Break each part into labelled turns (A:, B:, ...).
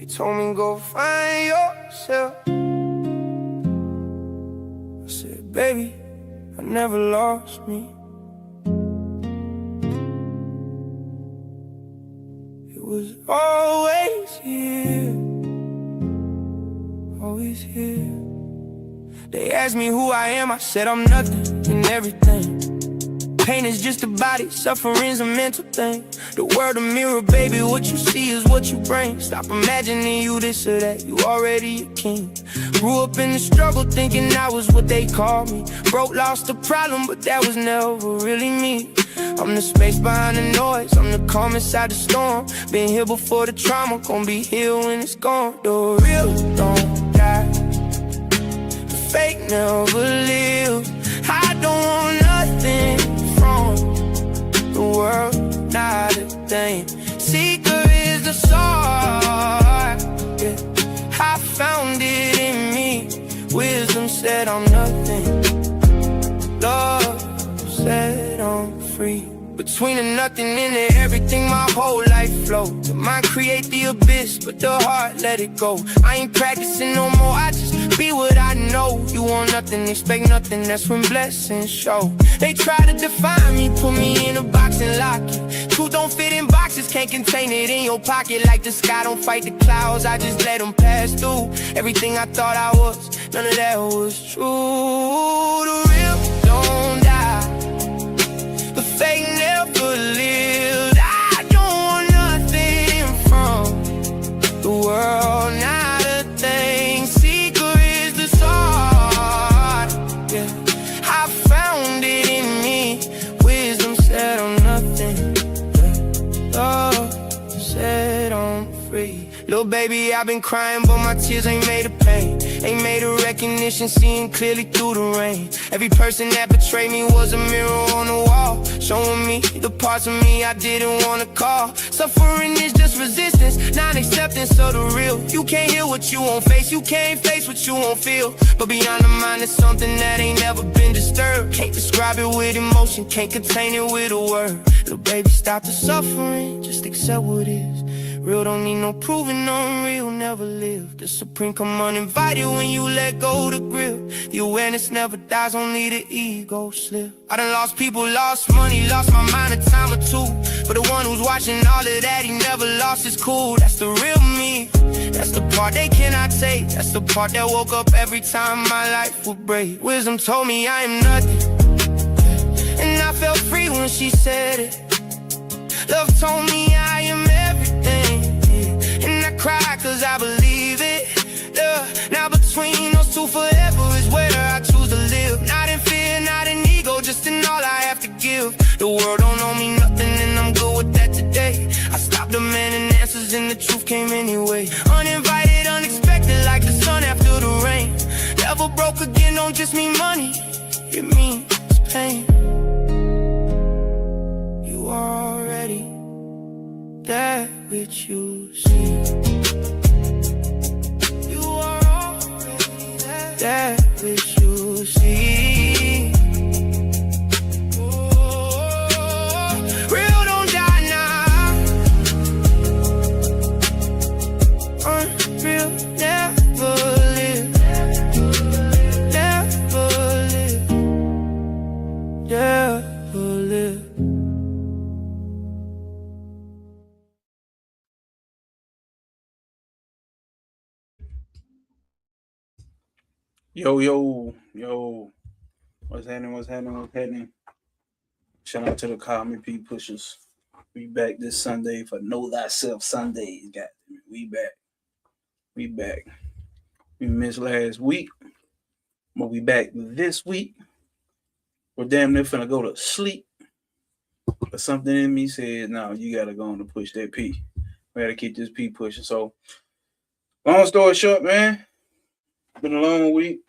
A: He told me go find yourself. I said, baby, I never lost me. It was always here, always here. They asked me who I am, I said I'm nothing and everything. Pain is just a body, suffering's a mental thing. The world a mirror, baby, what you see is what you bring. Stop imagining you this or that, you already a king. Grew up in the struggle thinking I was what they called me. Broke, lost the problem, but that was never really me. I'm the space behind the noise, I'm the calm inside the storm. Been here before the trauma, gon' be here when it's gone. The real don't die, the fake never live. I don't want nothing from the world, not a thing. Secret is the sword, yeah. I found it in me. Wisdom said I'm nothing. Love said I'm free. Between the nothing and the everything, my whole life flowed. The mind create the abyss, but the heart let it go. I ain't practicing no more, I just be what I know. You want nothing, expect nothing, that's when blessings show. They try to define me, put me in a box and lock it. Truth don't fit in boxes, can't contain it in your pocket. Like the sky don't fight the clouds, I just let them pass through. Everything I thought I was, none of that was true. The real don't die, the fake never lived. I don't want nothing from the world, not a thing. Secret is the sword, yeah. I found it in me. Wisdom said I'm nothing, yeah. Love said I'm free. Little baby, I've been crying, but my tears ain't made of pain. Ain't made of recognition, seeing clearly through the rain. Every person that betrayed me was a mirror on the wall, showing me the parts of me I didn't wanna call. Suffering is just resistance, non-acceptance of the real. You can't hear what you won't face, you can't face what you won't feel. But beyond the mind is something that ain't never been disturbed. Can't describe it with emotion, can't contain it with a word. Little baby, stop the suffering, just accept what is. Real don't need no proving, unreal never live. The supreme come uninvited when you let go the grip. The awareness never dies, only the ego slip. I done lost people, lost money, lost my mind a time or two. But the one who's watching all of that, he never lost his cool. That's the real me, that's the part they cannot take. That's the part that woke up every time my life would break. Wisdom told me I am nothing, and I felt free when she said it. Love told me I am everything, yeah. And I cry cause I believe it, yeah. Now between those two forever is where I choose to live. Not in fear, not in ego, just in all I have to give. The world don't owe me nothing and I'm good with that today. I stopped demanding answers and the truth came anyway. Uninvited, unexpected, like the sun after the rain. Never broke again, don't just mean money, it means pain. You are already that which you see. You are already that which you see. Oh, real don't die now, unreal never live, never live, never live.
B: Yo, yo, yo. What's happening? What's happening? What's happening? Shout out to the Call Me P Pushers. We back this Sunday for Know Thyself Sundays. Got we back. We back. We missed last week, but we back this week. We're damn near finna go to sleep. But something in me said, no, you gotta go on to push that P. We gotta keep this P pushing. So, long story short, man. Been a long week.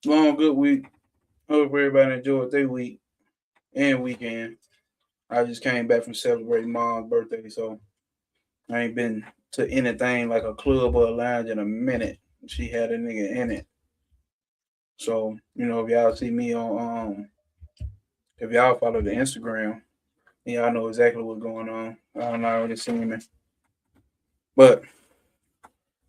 B: Long, good week. Hope everybody enjoyed their week and weekend. I just came back from celebrating Mom's birthday, so I ain't been to anything like a club or a lounge in a minute. She had a nigga in it. So, you know, if y'all see me on if y'all follow the Instagram, y'all know exactly what's going on. I don't already seen me. But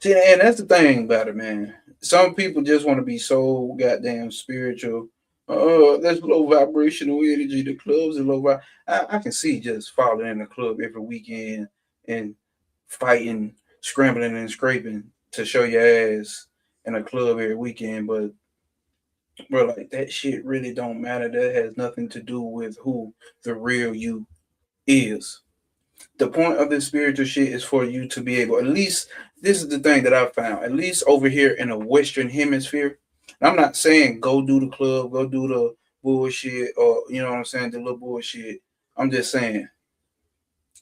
B: See, and that's the thing about it, man. Some people just want to be so goddamn spiritual. That's low vibrational energy. The clubs are low. I can see just falling in the club every weekend and fighting, scrambling and scraping to show your ass in a club every weekend. But bro, like that shit really don't matter. That has nothing to do with who the real you is. The point of this spiritual shit is for you to be able, at least this is the thing that I found, at least over here in the Western hemisphere. I'm not saying go do the club, go do the bullshit, or you know what I'm saying, the little bullshit. I'm just saying,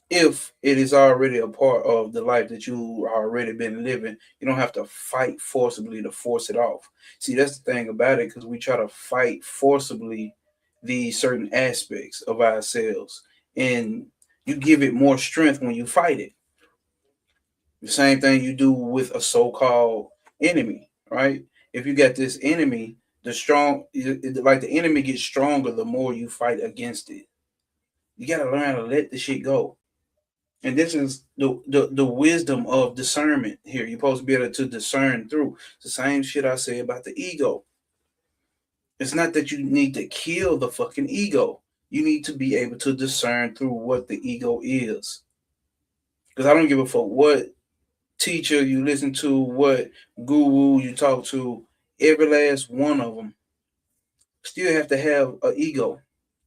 B: if it is already a part of the life that you already been living, you don't have to fight forcibly to force it off. See, that's the thing about it, because we try to fight forcibly these certain aspects of ourselves, and you give it more strength when you fight it. The same thing you do with a so-called enemy, right? If you got this enemy, like the enemy gets stronger the more you fight against it. You gotta learn how to let the shit go. And this is the wisdom of discernment here. You're supposed to be able to discern through. It's the same shit I say about the ego. It's not that you need to kill the fucking ego. You need to be able to discern through what the ego is. Because I don't give a fuck what teacher you listen to, what guru you talk to, every last one of them still have to have an ego,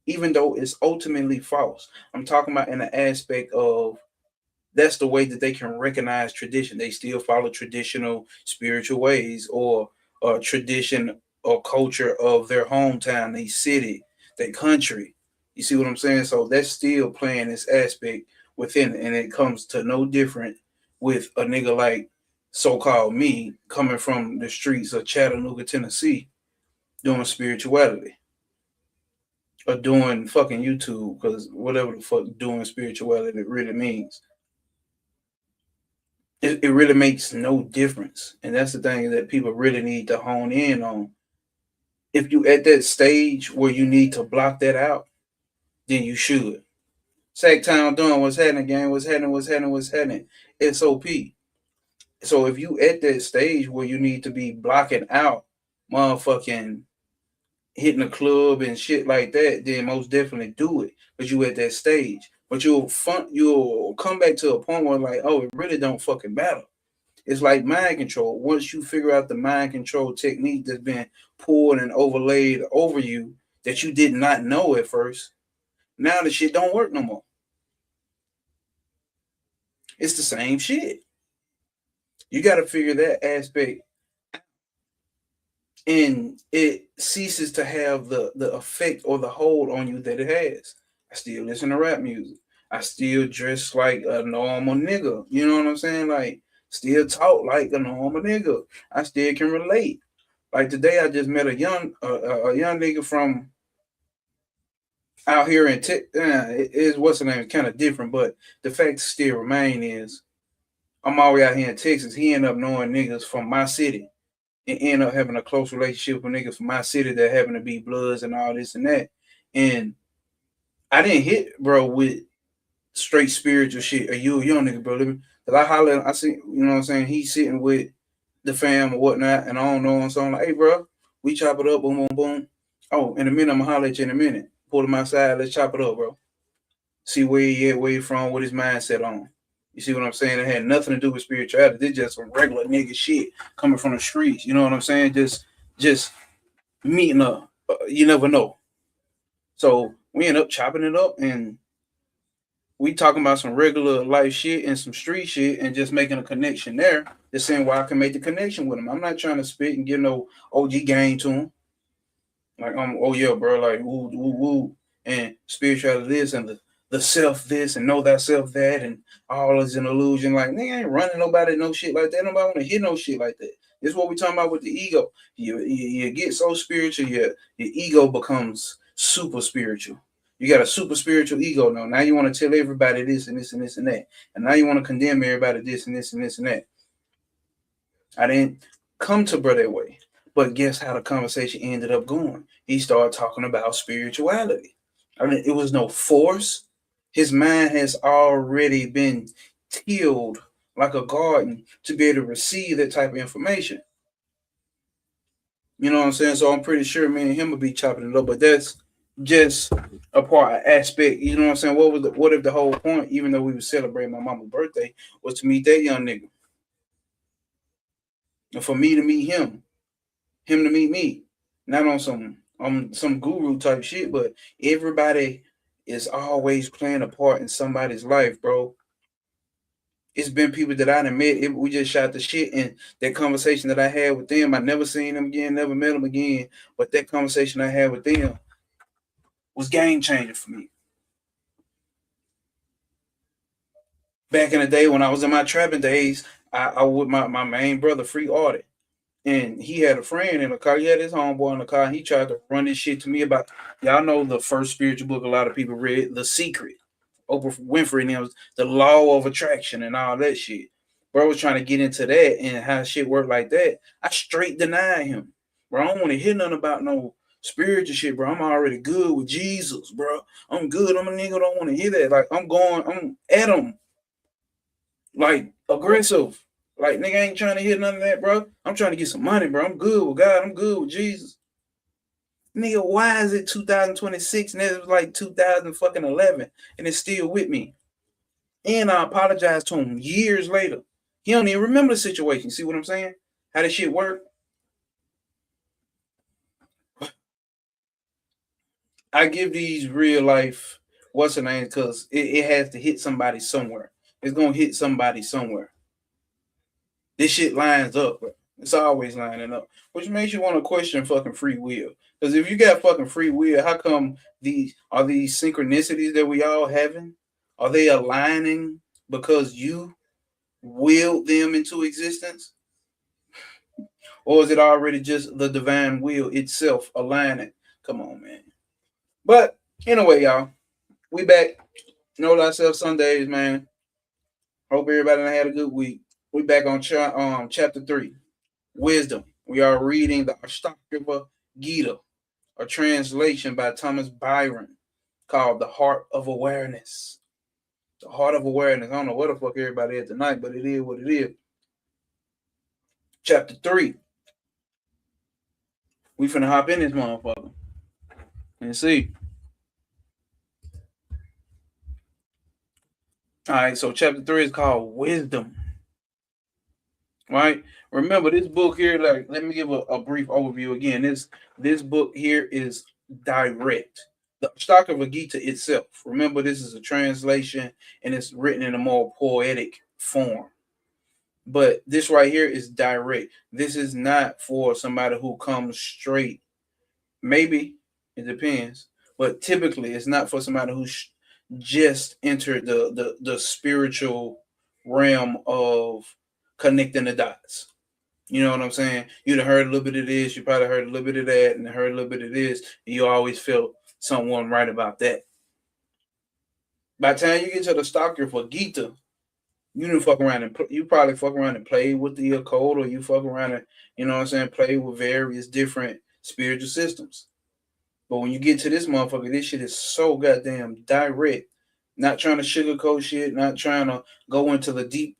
B: even though it's ultimately false. I'm talking about in the aspect of that's the way that they can recognize tradition. They still follow traditional spiritual ways or tradition or culture of their hometown, their city, their country. You see what I'm saying? So that's still playing this aspect within it. And it comes to no different with a nigga like so-called me coming from the streets of Chattanooga, Tennessee, doing spirituality or doing fucking YouTube, because whatever the fuck doing spirituality really means. It really makes no difference. And that's the thing that people really need to hone in on. If you at that stage where you need to block that out, then you should. Sacktown doing what's happening, gang, what's happening. SOP. So if you at that stage where you need to be blocking out motherfucking hitting a club and shit like that, then most definitely do it. But you at that stage. But you'll come back to a point where like, oh, it really don't fucking matter. It's like mind control. Once you figure out the mind control technique that's been poured and overlaid over you that you did not know at first, now the shit don't work no more. It's the same shit. You got to figure that aspect, and it ceases to have the effect or the hold on you that it has. I still listen to rap music. I still dress like a normal nigga. You know what I'm saying? Like, still talk like a normal nigga. I still can relate. Like today, I just met a young nigga from out here in is what's the name? It's kind of different, but the fact still remain is I'm always out here in Texas. He ended up knowing niggas from my city and end up having a close relationship with niggas from my city that happen to be bloods and all this and that. And I didn't hit bro with straight spiritual shit. Are you a young nigga, bro? Cause I holler, I see, you know what I'm saying? He's sitting with the fam or whatnot, and I don't know him. So I'm like, hey, bro, we chop it up, boom, boom, boom. Oh, in a minute, I'm gonna holler at you in a minute. Pull him outside, let's chop it up, bro. See where he at, where he from, what his mindset on. You see what I'm saying? It had nothing to do with spirituality. It's just some regular nigga shit coming from the streets. You know what I'm saying? Just meeting up. You never know. So we end up chopping it up, and we talking about some regular life shit and some street shit, and just making a connection there. Just saying why I can make the connection with him. I'm not trying to spit and give no OG game to him. Like, oh yeah, bro, like woo woo woo, and spirituality this and the self this and know thyself that, and all is an illusion. Like, nigga ain't running nobody no shit like that. Nobody want to hear no shit like that. This is what we talking about with the ego. You get so spiritual, your ego becomes super spiritual. You got a super spiritual ego now. Now you want to tell everybody this and this and this and that, and now you want to condemn everybody this and this and this and that. I didn't come to bro that way. But guess how the conversation ended up going? He started talking about spirituality. I mean, it was no force. His mind has already been tilled like a garden, to be able to receive that type of information. You know what I'm saying? So I'm pretty sure me and him will be chopping it up, but that's just a part, an aspect. You know what I'm saying? What if the whole point, even though we were celebrating my mama's birthday, was to meet that young nigga, and for me to meet him to meet me, not on some guru type shit, but everybody is always playing a part in somebody's life, bro. It's been people that I done met. We just shot the shit, and that conversation that I had with them, I never seen them again, never met them again. But that conversation I had with them was game changing for me. Back in the day when I was in my trapping days, I with my main brother, Free Audit, and he had a friend in the car. He had his homeboy in the car. And he tried to run this shit to me about, y'all know the first spiritual book a lot of people read, The Secret. Oprah Winfrey, and it was the law of attraction and all that shit. Bro was trying to get into that and how shit worked like that. I straight denied him. Bro, I don't want to hear nothing about no spiritual shit, bro. I'm already good with Jesus, bro. I'm good. I'm a nigga, don't want to hear that. Like, I'm at him. Like, aggressive. Like, nigga ain't trying to hear none of that, bro. I'm trying to get some money, bro. I'm good with God. I'm good with Jesus. Nigga, why is it 2026 and it was like 2011 and it's still with me? And I apologized to him years later. He don't even remember the situation. See what I'm saying? How this shit work? I give these real life, what's the name? Because it has to hit somebody somewhere. It's going to hit somebody somewhere. This shit lines up, bro. It's always lining up. Which makes you want to question fucking free will. Because if you got fucking free will, how come these synchronicities that we all having? Are they aligning because you willed them into existence? Or is it already just the divine will itself aligning? Come on, man. But anyway, y'all, we back. Know thyself Sundays, man. Hope everybody had a good week. We back on chapter 3, wisdom. We are reading the Ashtavakra Gita, a translation by Thomas Byrom called The Heart of Awareness. The Heart of Awareness. I don't know what the fuck everybody is tonight, but it is what it is. Chapter 3. We finna hop in this motherfucker and see. All right, so chapter 3 is called Wisdom. Right? Remember, this book here, like, let me give a brief overview again. This book here is direct. The Ashtavakra Gita itself. Remember, this is a translation and it's written in a more poetic form. But this right here is direct. This is not for somebody who comes straight. Maybe it depends, but typically it's not for somebody who just entered the spiritual realm of connecting the dots. You know what I'm saying? You'd have heard a little bit of this, you probably heard a little bit of that, and heard a little bit of this, and you always felt someone right about that. By the time you get to the Ashtavakra Gita, you didn't fuck around and you probably fuck around and play with the occult, or you fuck around and, you know what I'm saying, play with various different spiritual systems. But when you get to this motherfucker, this shit is so goddamn direct. Not trying to sugarcoat shit, not trying to go into the deep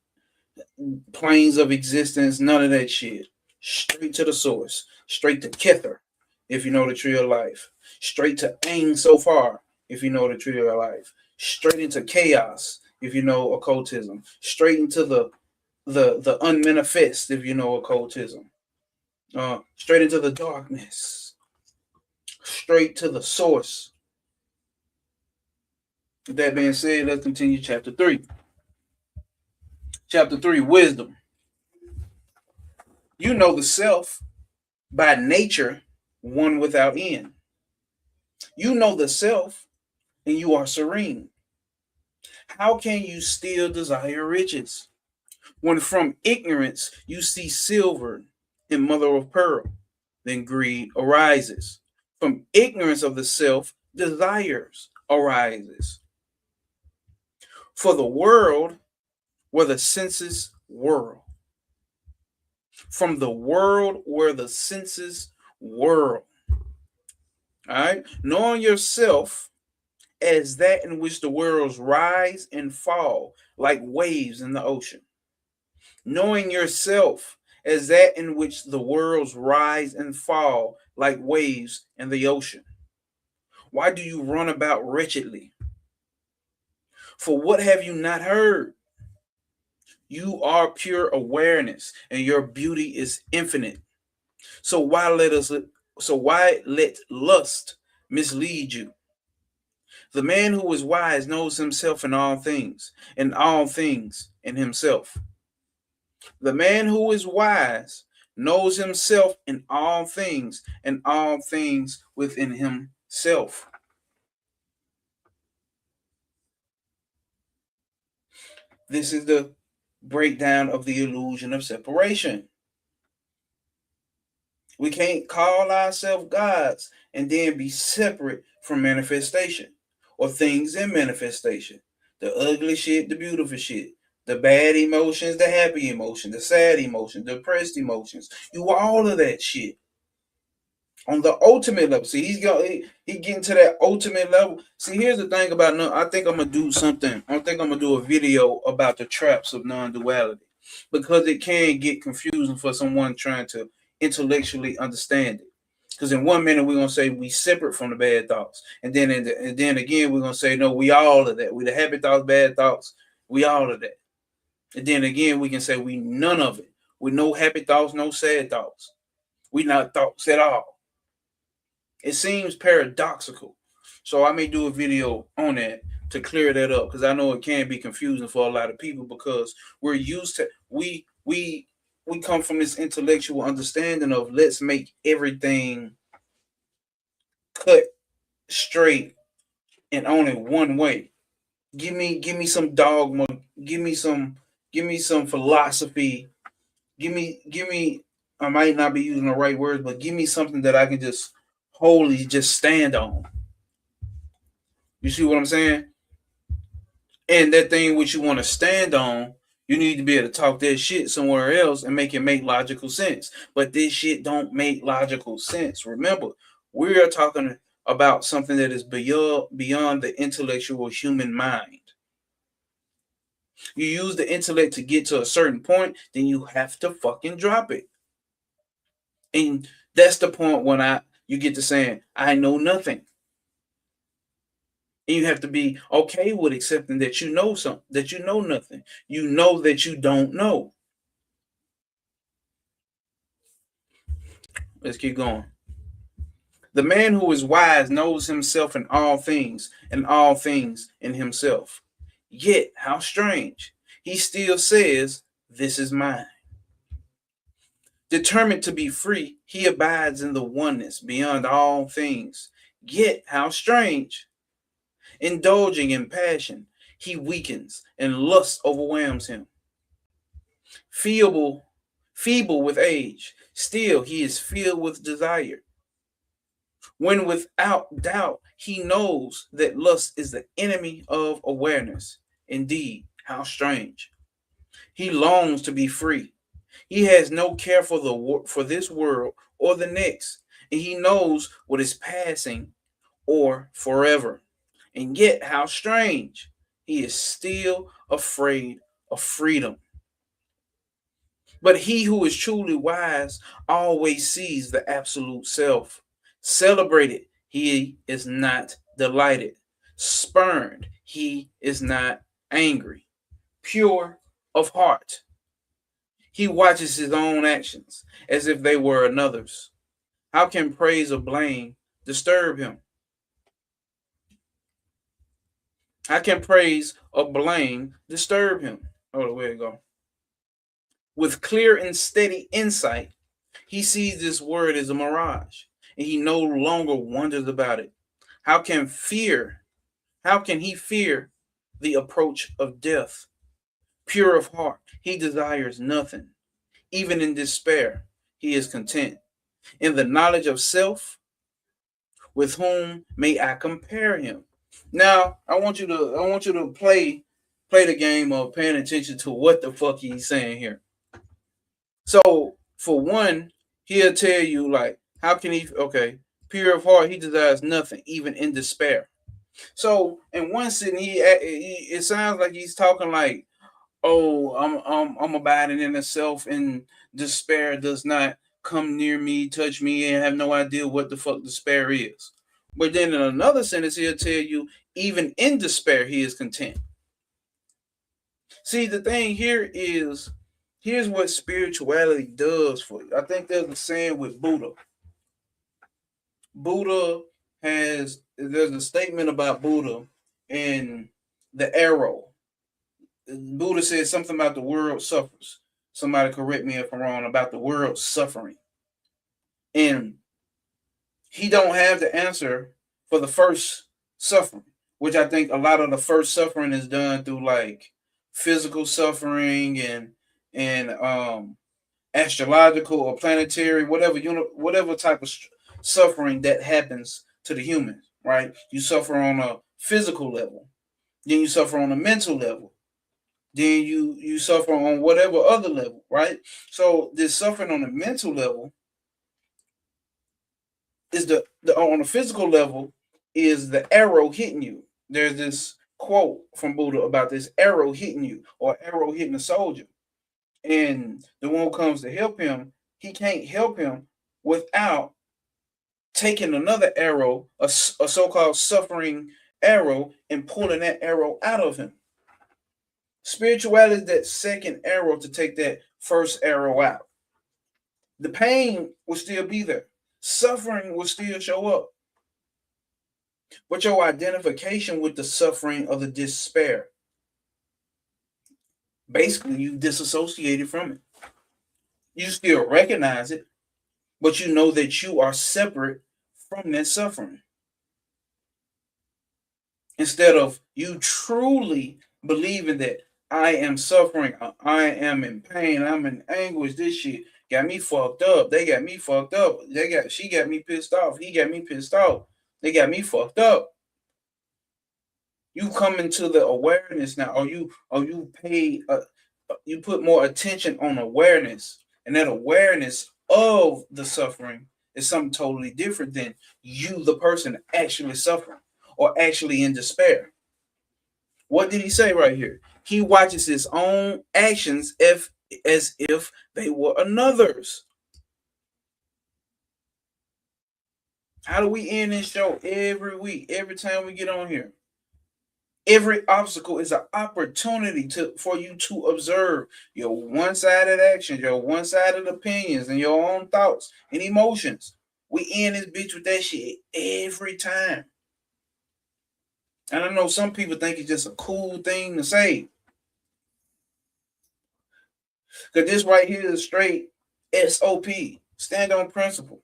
B: planes of existence, none of that shit. Straight to the source. Straight to Kether, if you know the tree of life. Straight to Ain so far, if you know the tree of life. Straight into chaos, if you know occultism. Straight into the unmanifest, if you know occultism. Straight into the darkness. Straight to the source. With that being said, let's continue chapter 3. Chapter 3, wisdom. You know the self by nature, one without end. You know the self and you are serene. How can you still desire riches when from ignorance you see silver and mother of pearl? Then greed arises. From ignorance of the self, desires arises. For the world where the senses whirl. From the world where the senses whirl. All right? Knowing yourself as that in which the worlds rise and fall like waves in the ocean. knowing yourself as that in which the worlds rise and fall like waves in the ocean. Why do you run about wretchedly? For what have you not heard? You are pure awareness, and your beauty is infinite. So why let lust mislead you? The man who is wise knows himself in all things, and all things in himself. The man who is wise knows himself in all things, and all things within himself. This is the breakdown of the illusion of separation. We can't call ourselves gods and then be separate from manifestation or things in manifestation. The ugly shit, the beautiful shit, the bad emotions, the happy emotion, the sad emotion, the depressed emotions. You all of that shit. On the ultimate level. See, he getting to that ultimate level. See, here's the thing about I think I'm gonna do something. I think I'm gonna do a video about the traps of non-duality because it can get confusing for someone trying to intellectually understand it. Because in 1 minute we're gonna say we separate from the bad thoughts, and then again we're gonna say no, we all of that. We the happy thoughts, bad thoughts, we all of that. And then again we can say we none of it. We no happy thoughts, no sad thoughts. We not thoughts at all. It seems paradoxical. So I may do a video on that to clear that up because I know it can be confusing for a lot of people because we're used to we come from this intellectual understanding of let's make everything cut straight and only one way. Give me some dogma, give me some philosophy, give me I might not be using the right words, but give me something that I can just wholly just stand on. You see what I'm saying? And that thing which you want to stand on, you need to be able to talk that shit somewhere else and make it make logical sense. But this shit don't make logical sense. Remember, we are talking about something that is beyond the intellectual human mind. You use the intellect to get to a certain point, then you have to fucking drop it. And that's the point when you get to saying, I know nothing. And you have to be okay with accepting that you know something, that you know nothing. You know that you don't know. Let's keep going. The man who is wise knows himself in all things, and all things in himself. Yet, how strange, he still says, this is mine. Determined to be free, he abides in the oneness beyond all things. Yet, how strange, indulging in passion, he weakens and lust overwhelms him. Feeble with age, still he is filled with desire. When without doubt he knows that lust is the enemy of awareness. Indeed, how strange. He longs to be free. He has no care for this world or the next, and he knows what is passing or forever. And yet, how strange, he is still afraid of freedom. But he who is truly wise always sees the absolute self. Celebrated, he is not delighted. Spurned, he is not angry. Pure of heart, he watches his own actions as if they were another's. How can praise or blame disturb him? How can praise or blame disturb him? Oh, where it go? With clear and steady insight, he sees this word as a mirage, and he no longer wonders about it. How can he fear the approach of death? Pure of heart, he desires nothing. Even in despair, he is content. In the knowledge of self, with whom may I compare him? Now, I want you to play the game of paying attention to what the fuck he's saying here. So, for one, he'll tell you like, how can he? Okay, pure of heart, he desires nothing, even in despair. So, in one sitting, it sounds like he's talking like, oh, I'm abiding in the self, and despair does not come near me, touch me, and have no idea what the fuck despair is. But then in another sentence, he'll tell you, even in despair, he is content. See, the thing here is, here's what spirituality does for you. I think there's a saying with Buddha. There's a statement about Buddha in the arrow. Buddha says something about the world suffers. Somebody correct me if I'm wrong, about the world suffering. And he don't have the answer for the first suffering, which I think a lot of the first suffering is done through like physical suffering and astrological or planetary, whatever type of suffering that happens to the human, right? You suffer on a physical level, then you suffer on a mental level, then you suffer on whatever other level, right? So this suffering on the mental level is the on the physical level is the arrow hitting you. There's this quote from Buddha about this arrow hitting you, or arrow hitting a soldier, and the one who comes to help him, he can't help him without taking another arrow, a so-called suffering arrow, and pulling that arrow out of him. Spirituality is that second arrow to take that first arrow out. The pain will still be there. Suffering will still show up. But your identification with the suffering of the despair, basically you disassociated from it. You still recognize it, but you know that you are separate from that suffering. Instead of you truly believing that I am suffering, I am in pain, I'm in anguish, this shit got me fucked up. They got me fucked up. She got me pissed off. He got me pissed off. They got me fucked up. You come into the awareness now, or you you put more attention on awareness, and that awareness of the suffering is something totally different than you, the person, actually suffering or actually in despair. What did he say right here? He watches his own actions as if they were another's. How do we end this show every week, every time we get on here? Every obstacle is an opportunity for you to observe your one-sided actions, your one-sided opinions, and your own thoughts and emotions. We end this bitch with that shit every time. And I know some people think it's just a cool thing to say. Because this right here is straight SOP, stand on principle.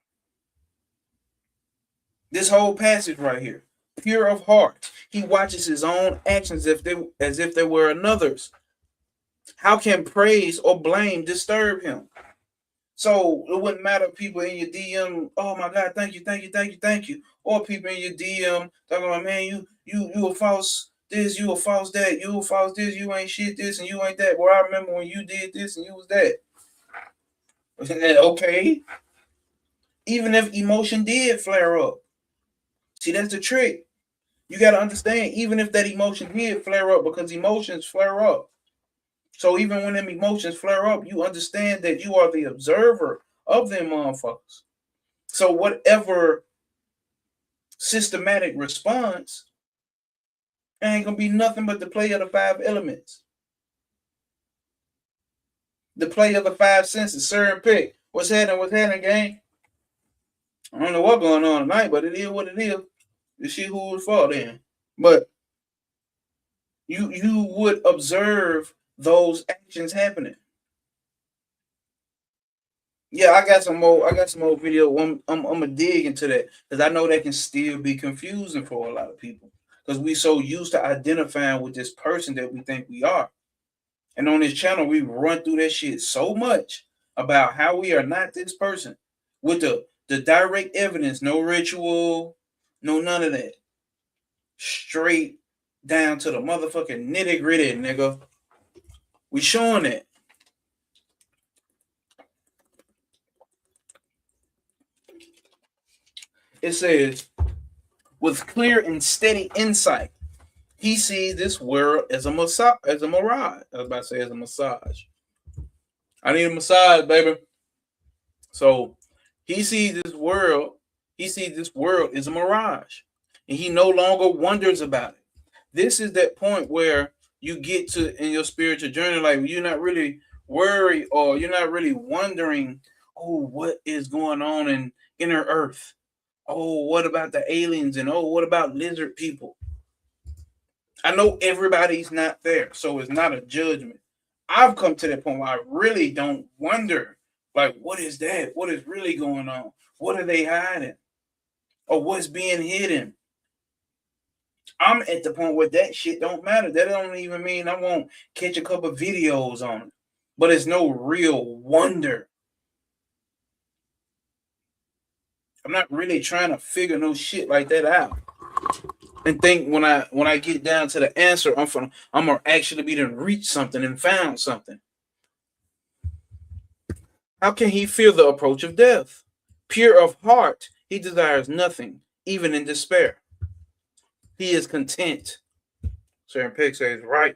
B: This whole passage right here, pure of heart. He watches his own actions as if they were another's. How can praise or blame disturb him? So it wouldn't matter if people in your DM, oh my God, thank you, thank you, thank you, thank you. Or people in your DM talking about, man, you a false this, you a false that, you a false this, you ain't shit this, and you ain't that. Well, I remember when you did this and you was that. Okay. Even if emotion did flare up. See, that's the trick. You got to understand, even if that emotion did flare up, because emotions flare up. So even when them emotions flare up, you understand that you are the observer of them motherfuckers. So whatever systematic response ain't gonna be nothing but the play of the five elements. The play of the five senses. Sir and pick. What's happening, gang? I don't know what's going on tonight, but it is what it is. You see who it's for then. But you would observe those actions happening. Yeah, I got some more video. I'm gonna dig into that because I know that can still be confusing for a lot of people because we so used to identifying with this person that we think we are. And on this channel, we run through that shit so much about how we are not this person with the direct evidence, no ritual, no none of that. Straight down to the motherfucking nitty gritty, nigga. We showing it. It says, with clear and steady insight, He sees this world as a massage, as a mirage. I was about to say as a massage. I need a massage, baby. So he sees this world. He sees this world as a mirage, and he no longer wonders about it. This is that point where you get to in your spiritual journey, like you're not really worried or you're not really wondering, oh, what is going on in inner Earth? Oh, what about the aliens? And oh, what about lizard people? I know everybody's not there, so it's not a judgment. I've come to that point where I really don't wonder, like, what is that? What is really going on? What are they hiding? Or what's being hidden? I'm at the point where that shit don't matter. That don't even mean I won't catch a couple videos on it. But it's no real wonder. I'm not really trying to figure no shit like that out. And think when I get down to the answer, I'm gonna actually be to reach something and found something. How can he feel the approach of death? Pure of heart, he desires nothing, even in despair. He is content. Sharon Peck says, right.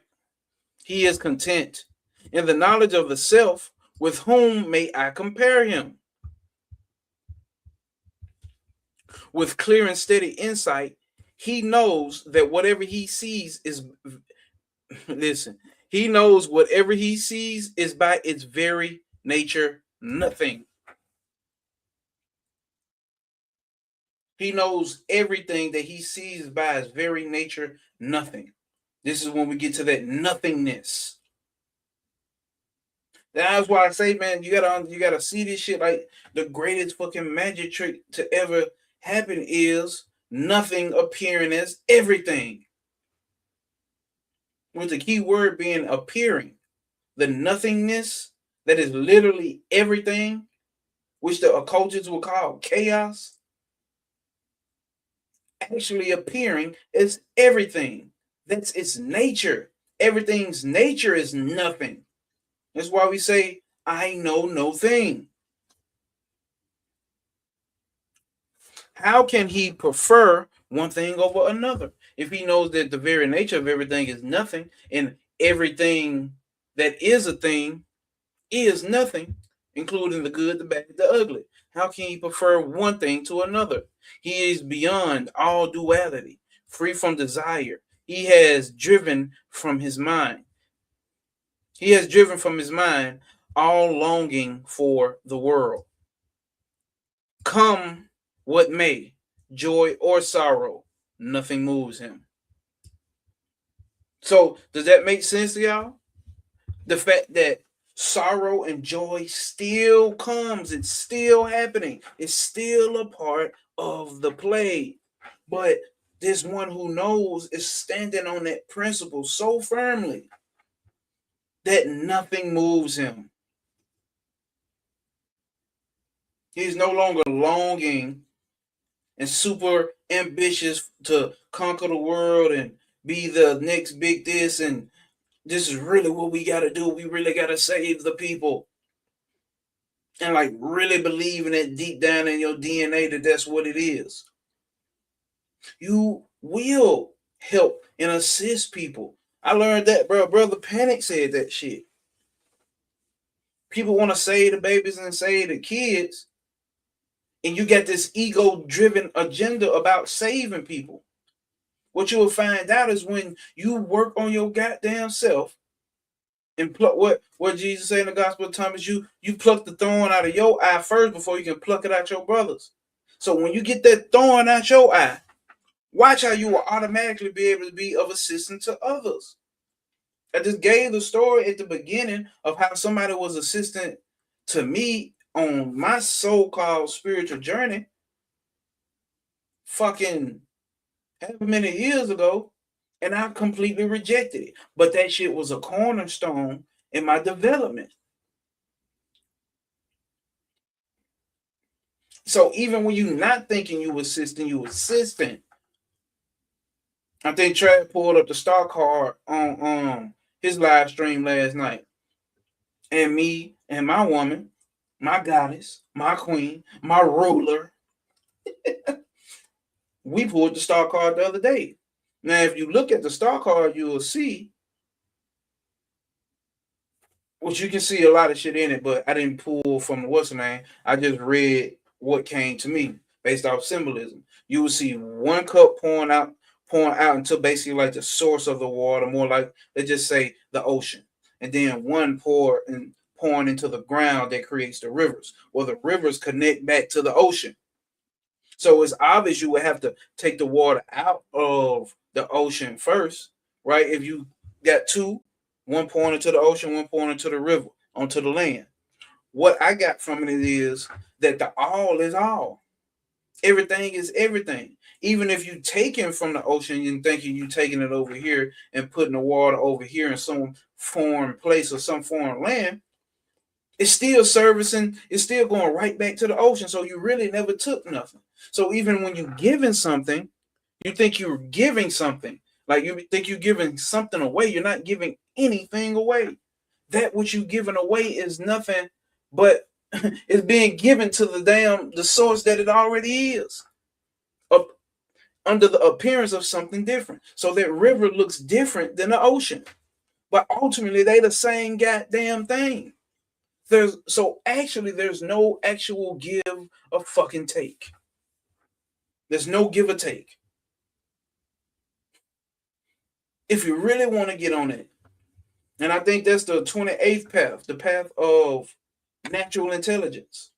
B: He is content in the knowledge of the self. With whom may I compare him? With clear and steady insight, he knows that whatever he sees is, listen, he knows whatever he sees is by its very nature nothing. He knows everything that he sees by its very nature nothing. This is when we get to that nothingness. That's why I say, man, you gotta see this shit like the greatest fucking magic trick to ever happen is nothing appearing as everything. With the key word being appearing. The nothingness that is literally everything, which the occultists will call chaos, actually appearing as everything. That's its nature. Everything's nature is nothing. That's why we say, I know no thing. How can he prefer one thing over another if he knows that the very nature of everything is nothing and everything that is a thing is nothing, including the good, the bad, the ugly? How can he prefer one thing to another? He is beyond all duality, free from desire. He has driven from his mind. He has driven from his mind all longing for the world. Come what may, joy or sorrow, nothing moves him. So, does that make sense to y'all? The fact that sorrow and joy still comes, it's still happening, it's still a part of the play. But this one who knows is standing on that principle so firmly that nothing moves him. He's no longer longing and super ambitious to conquer the world and be the next big this, and this is really what we got to do. We really got to save the people. And like really believing it deep down in your DNA that that's what it is. You will help and assist people. I learned that, bro. Brother Panic said that shit. People want to save the babies and save the kids, and you got this ego-driven agenda about saving people. What you will find out is when you work on your goddamn self and pluck what Jesus said in the Gospel of Thomas, you pluck the thorn out of your eye first before you can pluck it out your brother's. So when you get that thorn out your eye, watch how you will automatically be able to be of assistance to others. I just gave the story at the beginning of how somebody was assistant to me on my so-called spiritual journey fucking however many years ago, and I completely rejected it. But that shit was a cornerstone in my development. So even when you're not thinking you assisting. I think Trav pulled up the star card on his live stream last night. And me and my woman, my goddess, my queen, my ruler, we pulled the star card the other day. Now, if you look at the star card, you will see, which you can see a lot of shit in it, but I didn't pull from what's the name. I just read what came to me based off symbolism. You will see one cup pouring out into basically like the source of the water, more like, let's just say, the ocean. And then one pouring into the ground that creates the rivers. Well, the rivers connect back to the ocean. So it's obvious you would have to take the water out of the ocean first, right? If you got two, one pouring into the ocean, one pouring into the river, onto the land. What I got from it is that the all is all. Everything is everything. Even if you taking from the ocean and thinking you taking it over here and putting the water over here in some foreign place or some foreign land, it's still servicing, it's still going right back to the ocean. So you really never took nothing. So even when you're giving something, you think you're giving something. Like you think you're giving something away. You're not giving anything away. That which you're giving away is nothing but it's being given to the source that it already is. Under the appearance of something different. So that river looks different than the ocean. But ultimately, they the same goddamn thing. There's no actual give or fucking take. There's no give or take. If you really want to get on it, and I think that's the 28th path, the path of natural intelligence.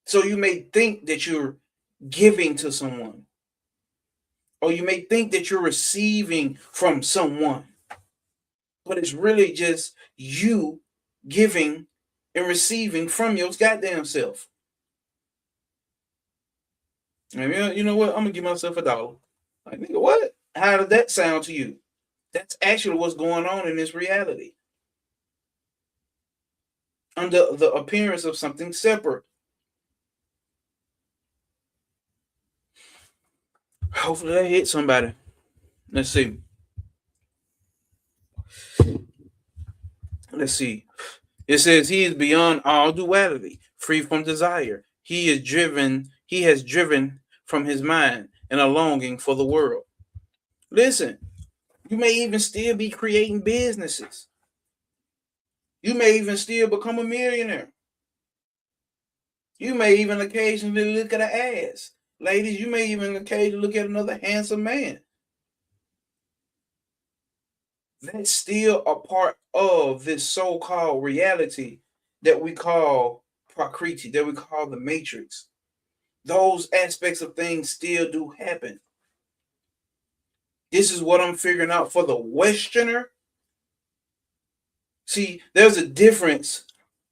B: So you may think that you're giving to someone, or you may think that you're receiving from someone, but it's really just you giving and receiving from your goddamn self. And you know what? I'm gonna give myself $1. Like, nigga, what? How did that sound to you? That's actually what's going on in this reality. Under the appearance of something separate. Hopefully that hit somebody. Let's see. It says he is beyond all duality, free from desire. He has driven from his mind and a longing for the world. Listen, you may even still be creating businesses. You may even still become a millionaire. You may even occasionally look at an ass. Ladies, you may even occasionally look at another handsome man. That's still a part of this so-called reality that we call Prakriti, that we call the Matrix. Those aspects of things still do happen. This is what I'm figuring out for the Westerner. See, there's a difference.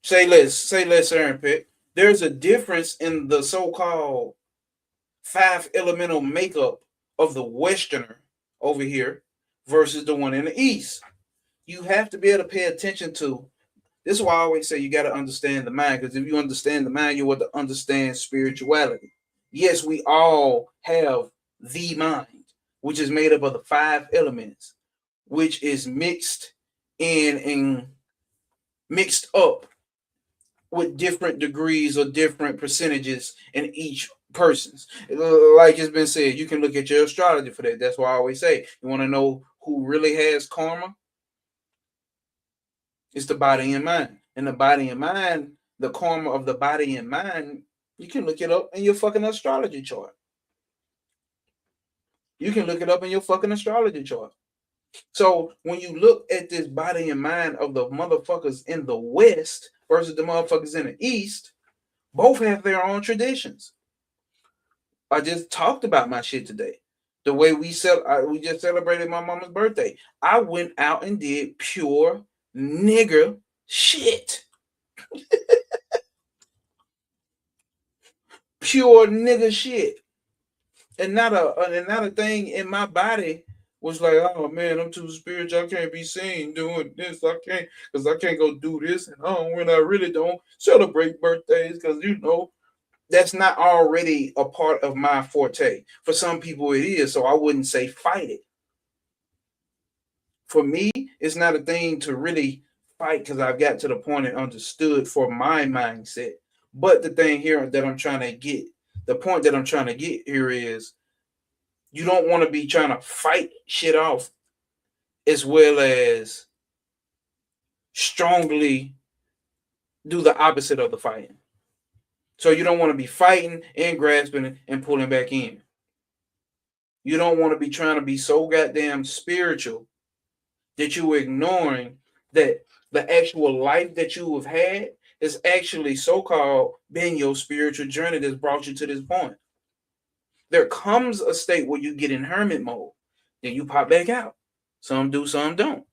B: Say less, Aaron Pitt. There's a difference in the so-called 5 elemental makeup of the Westerner over here versus the one in the East. You have to be able to pay attention to. This is why I always say you got to understand the mind, because if you understand the mind, you want to understand spirituality. Yes, we all have the mind, which is made up of the 5 elements, which is mixed in and mixed up with different degrees or different percentages in each person's. Like it's been said, you can look at your astrology for that. That's why I always say, you want to know who really has karma? It's the body and mind. And the body and mind, the karma of the body and mind, you can look it up in your fucking astrology chart. You can look it up in your fucking astrology chart. So when you look at this body and mind of the motherfuckers in the West versus the motherfuckers in the East, both have their own traditions. I just talked about my shit today. The way we just celebrated my mama's birthday. I went out and did pure nigger shit. Pure nigger shit. And not a thing in my body was like, oh man, I'm too spiritual. I can't be seen doing this. I can't, because I can't go do this. And when I really don't celebrate birthdays, because that's not already a part of my forte. For some people it is, so I wouldn't say fight it. For me, it's not a thing to really fight, because I've got to the point and understood for my mindset. But the thing here that I'm trying to get, the point that I'm trying to get here is, You don't want to be trying to fight shit off as well as strongly do the opposite of the fighting. So you don't want to be fighting and grasping and pulling back in. You don't want to be trying to be so goddamn spiritual that you're ignoring that the actual life that you have had is actually so-called been your spiritual journey that's brought you to this point. There comes a state where you get in hermit mode, then you pop back out. Some do, some don't.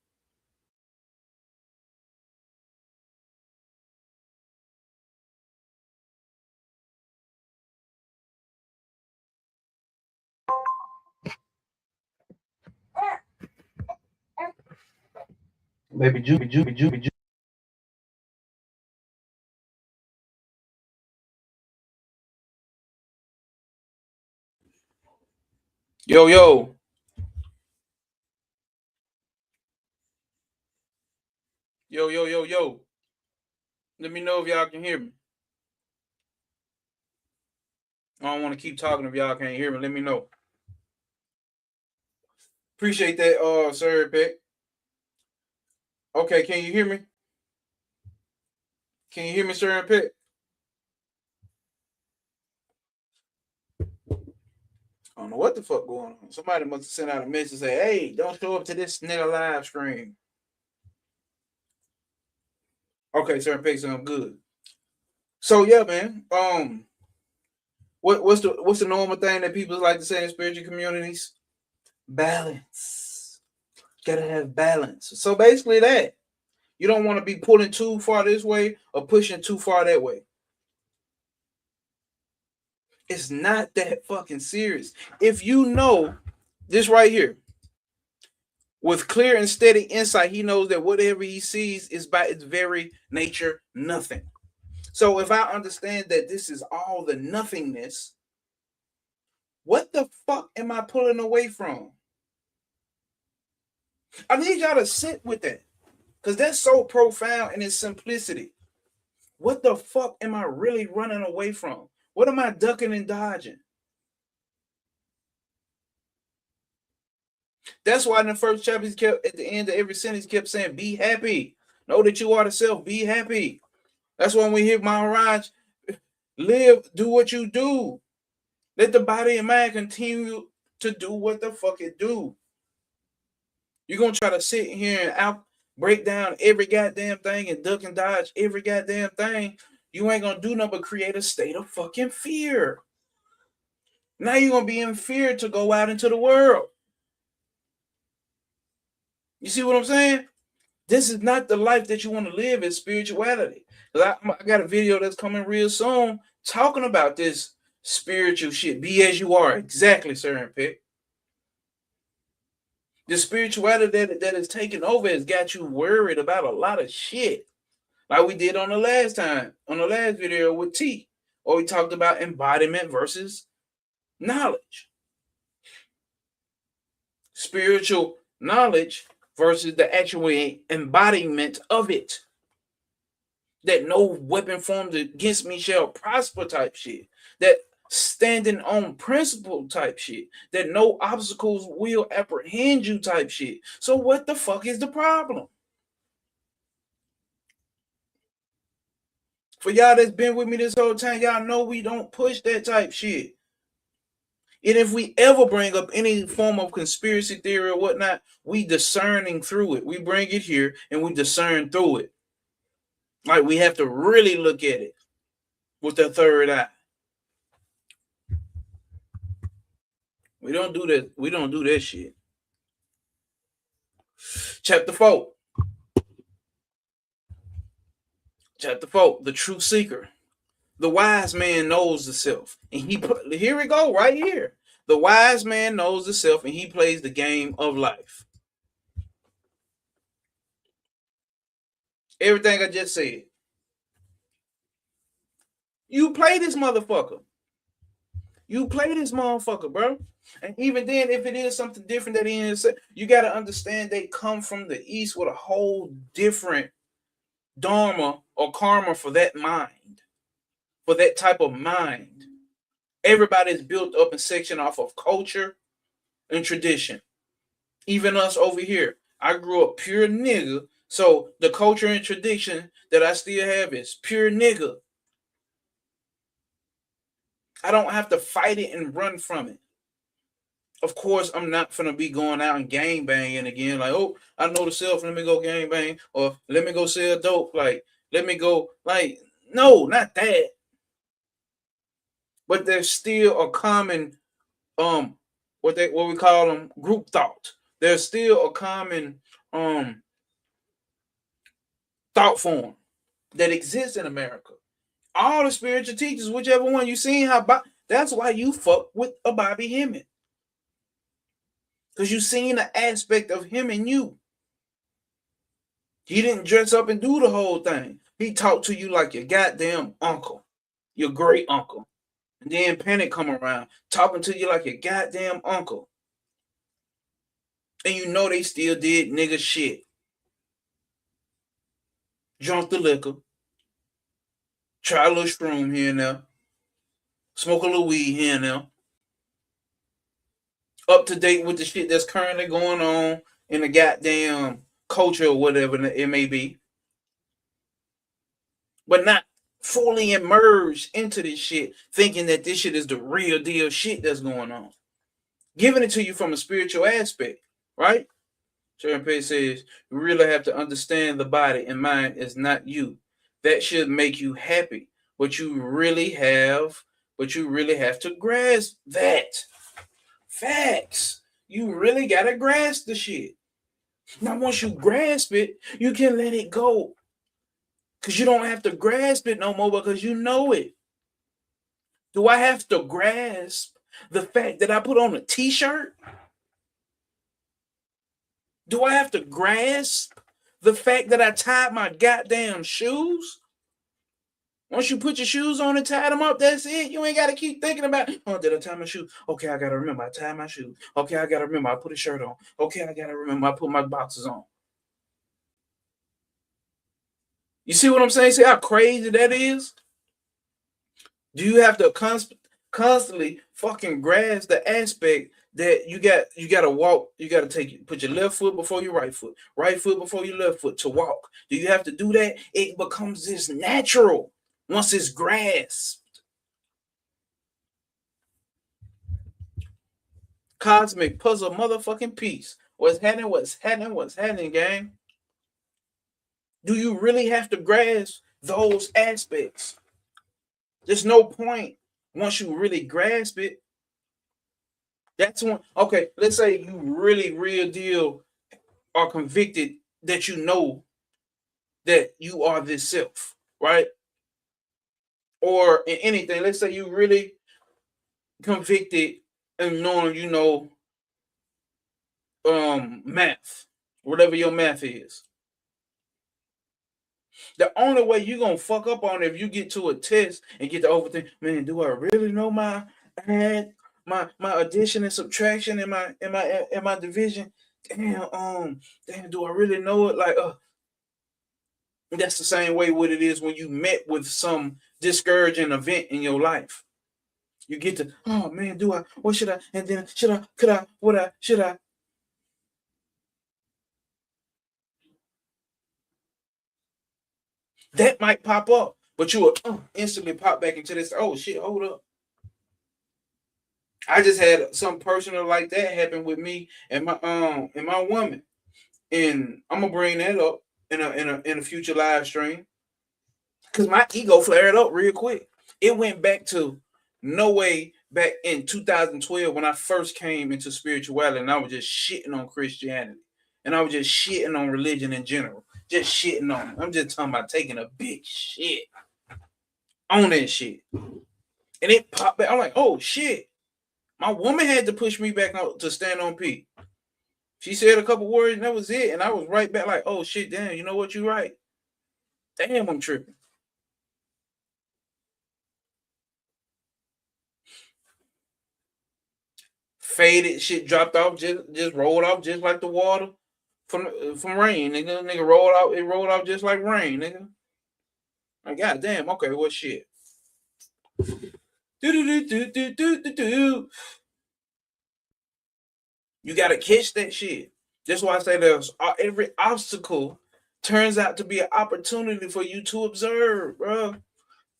B: Baby Ju. Yo, yo. Yo, yo, yo, yo. Let me know if y'all can hear me. I don't want to keep talking if y'all can't hear me. Let me know. Appreciate that, Sir Peck. Okay, can you hear me? Can you hear me, Sir Peck? I don't know what the fuck going on. Somebody must have sent out a message and say, hey, don't show up to this nigga live stream. Okay, Sir Peck, sound good. So yeah, man. What's the normal thing that people like to say in spiritual communities? Balance. Gotta have balance. So basically that. You don't want to be pulling too far this way or pushing too far that way. It's not that fucking serious. If you know this right here, with clear and steady insight, he knows that whatever he sees is by its very nature nothing. So if I understand that this is all the nothingness, what the fuck am I pulling away from? I need y'all to sit with that, because that's so profound in its simplicity. What the fuck am I really running away from? What am I ducking and dodging? That's why in the first chapter, he kept at the end of every sentence, he kept saying, be happy. Know that you are the self. Be happy. That's why when we hear Maharaj, live, do what you do. Let the body and mind continue to do what the fuck it do. You're going to try to sit here and break down every goddamn thing and duck and dodge every goddamn thing. You ain't going to do nothing but create a state of fucking fear. Now you're going to be in fear to go out into the world. You see what I'm saying? This is not the life that you want to live in spirituality. I got a video that's coming real soon talking about this spiritual shit. Be as you are. Exactly, Sir and Pick. The spirituality that is taking over has got you worried about a lot of shit. Like we did on the last video with T, where we talked about embodiment versus knowledge. Spiritual knowledge versus the actual embodiment of it. That no weapon formed against me shall prosper type shit. That standing on principle type shit. That no obstacles will apprehend you type shit. So what the fuck is the problem? For y'all that's been with me this whole time, y'all know we don't push that type shit. And if we ever bring up any form of conspiracy theory or whatnot, we discerning through it. We bring it here and we discern through it. Like we have to really look at it with the third eye. We don't do that. We don't do that shit. Chapter 4. Chapter 4. The true seeker. The wise man knows the self. And here we go, right here. The wise man knows the self and he plays the game of life. Everything I just said. You play this motherfucker. You play this motherfucker, bro. And even then, if it is something different that he is, you got to understand they come from the East with a whole different dharma or karma for that mind, for that type of mind. Everybody's built up and sectioned off of culture, and tradition. Even us over here. I grew up pure nigga. So the culture and tradition that I still have is pure nigga. I don't have to fight it and run from it. Of course, I'm not gonna be going out and gang banging again. Like, oh, I know the self. Let me go gang bang, or let me go sell dope. Like, let me go. Like, no, not that. But there's still a common, what we call them, group thought. There's still a common thought form that exists in America. All the spiritual teachers, whichever one you seen, that's why you fuck with a Bobby Hemmett. Because you seen the aspect of him and you. He didn't dress up and do the whole thing. He talked to you like your goddamn uncle, your great uncle. And then Panic come around talking to you like your goddamn uncle. And you know they still did nigga shit. Drunk the liquor. Try a little shroom here and there. Smoke a little weed here and there. Up to date with the shit that's currently going on in the goddamn culture or whatever it may be. But not fully immersed into this shit, thinking that this shit is the real deal shit that's going on. Giving it to you from a spiritual aspect, right? Sharon Page says, you really have to understand the body and mind is not you. That should make you happy. But you really have to grasp that. Facts. You really gotta grasp the shit. Now, once you grasp it, you can let it go. Because you don't have to grasp it no more because you know it. Do I have to grasp the fact that I put on a t-shirt? Do I have to grasp the fact that I tied my goddamn shoes? Once you put your shoes on and tie them up, that's it. You ain't got to keep thinking about, oh, did I tie my shoes? Okay, I got to remember I tied my shoes. Okay, I got to remember I put a shirt on. Okay, I got to remember I put my boxers on. You see what I'm saying? See how crazy that is? Do you have to constantly fucking grasp the aspect that you got to walk, you got to put your left foot before your right foot before your left foot to walk? Do you have to do that? It becomes this natural once it's grasped. Cosmic puzzle motherfucking piece. What's happening, gang? Do you really have to grasp those aspects? There's no point once you really grasp it. That's when, okay, let's say you really, real deal are convicted that you know that you are this self, right? Or in anything, let's say you really convicted and knowing you know math, whatever your math is. The only way you're gonna fuck up on it if you get to a test and get to overthink, man, do I really know my add, my addition and subtraction and my division? Damn, do I really know it? Like, that's the same way what it is when you met with some discouraging event in your life. You get to, oh man, what should I, and then should I? That might pop up, but you will instantly pop back into this, oh shit, hold up. I just had something personal like that happen with me and my woman. And I'm gonna bring that up in a future live stream. Cause my ego flared up real quick. It went back to no way back in 2012 when I first came into spirituality and I was just shitting on Christianity. And I was just shitting on religion in general. Just shitting on it. I'm just talking about taking a big shit on that shit. And it popped back. I'm like, oh shit. My woman had to push me back out to stand on P. She said a couple words and that was it. And I was right back like, oh shit, damn, you know what? You're right. Damn, I'm tripping. Faded shit dropped off, just rolled off just like the water from rain, nigga. Nigga rolled out, it rolled off just like rain, nigga. Like, goddamn, okay, what shit? Do do do do do do do. You got to catch that shit. That's why I say there's every obstacle turns out to be an opportunity for you to observe, bro.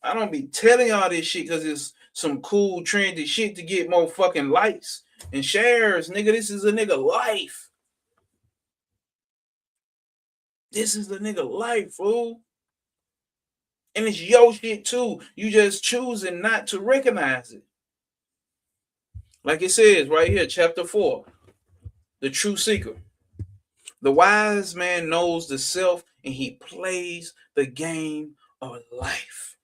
B: I don't be telling y'all this shit because it's some cool, trendy shit to get more fucking likes and shares. Nigga, this is a nigga life. This is the nigga life, fool. And it's your shit too. You just choosing not to recognize it. Like it says right here, chapter 4, the true seeker. The wise man knows the self and he plays the game of life.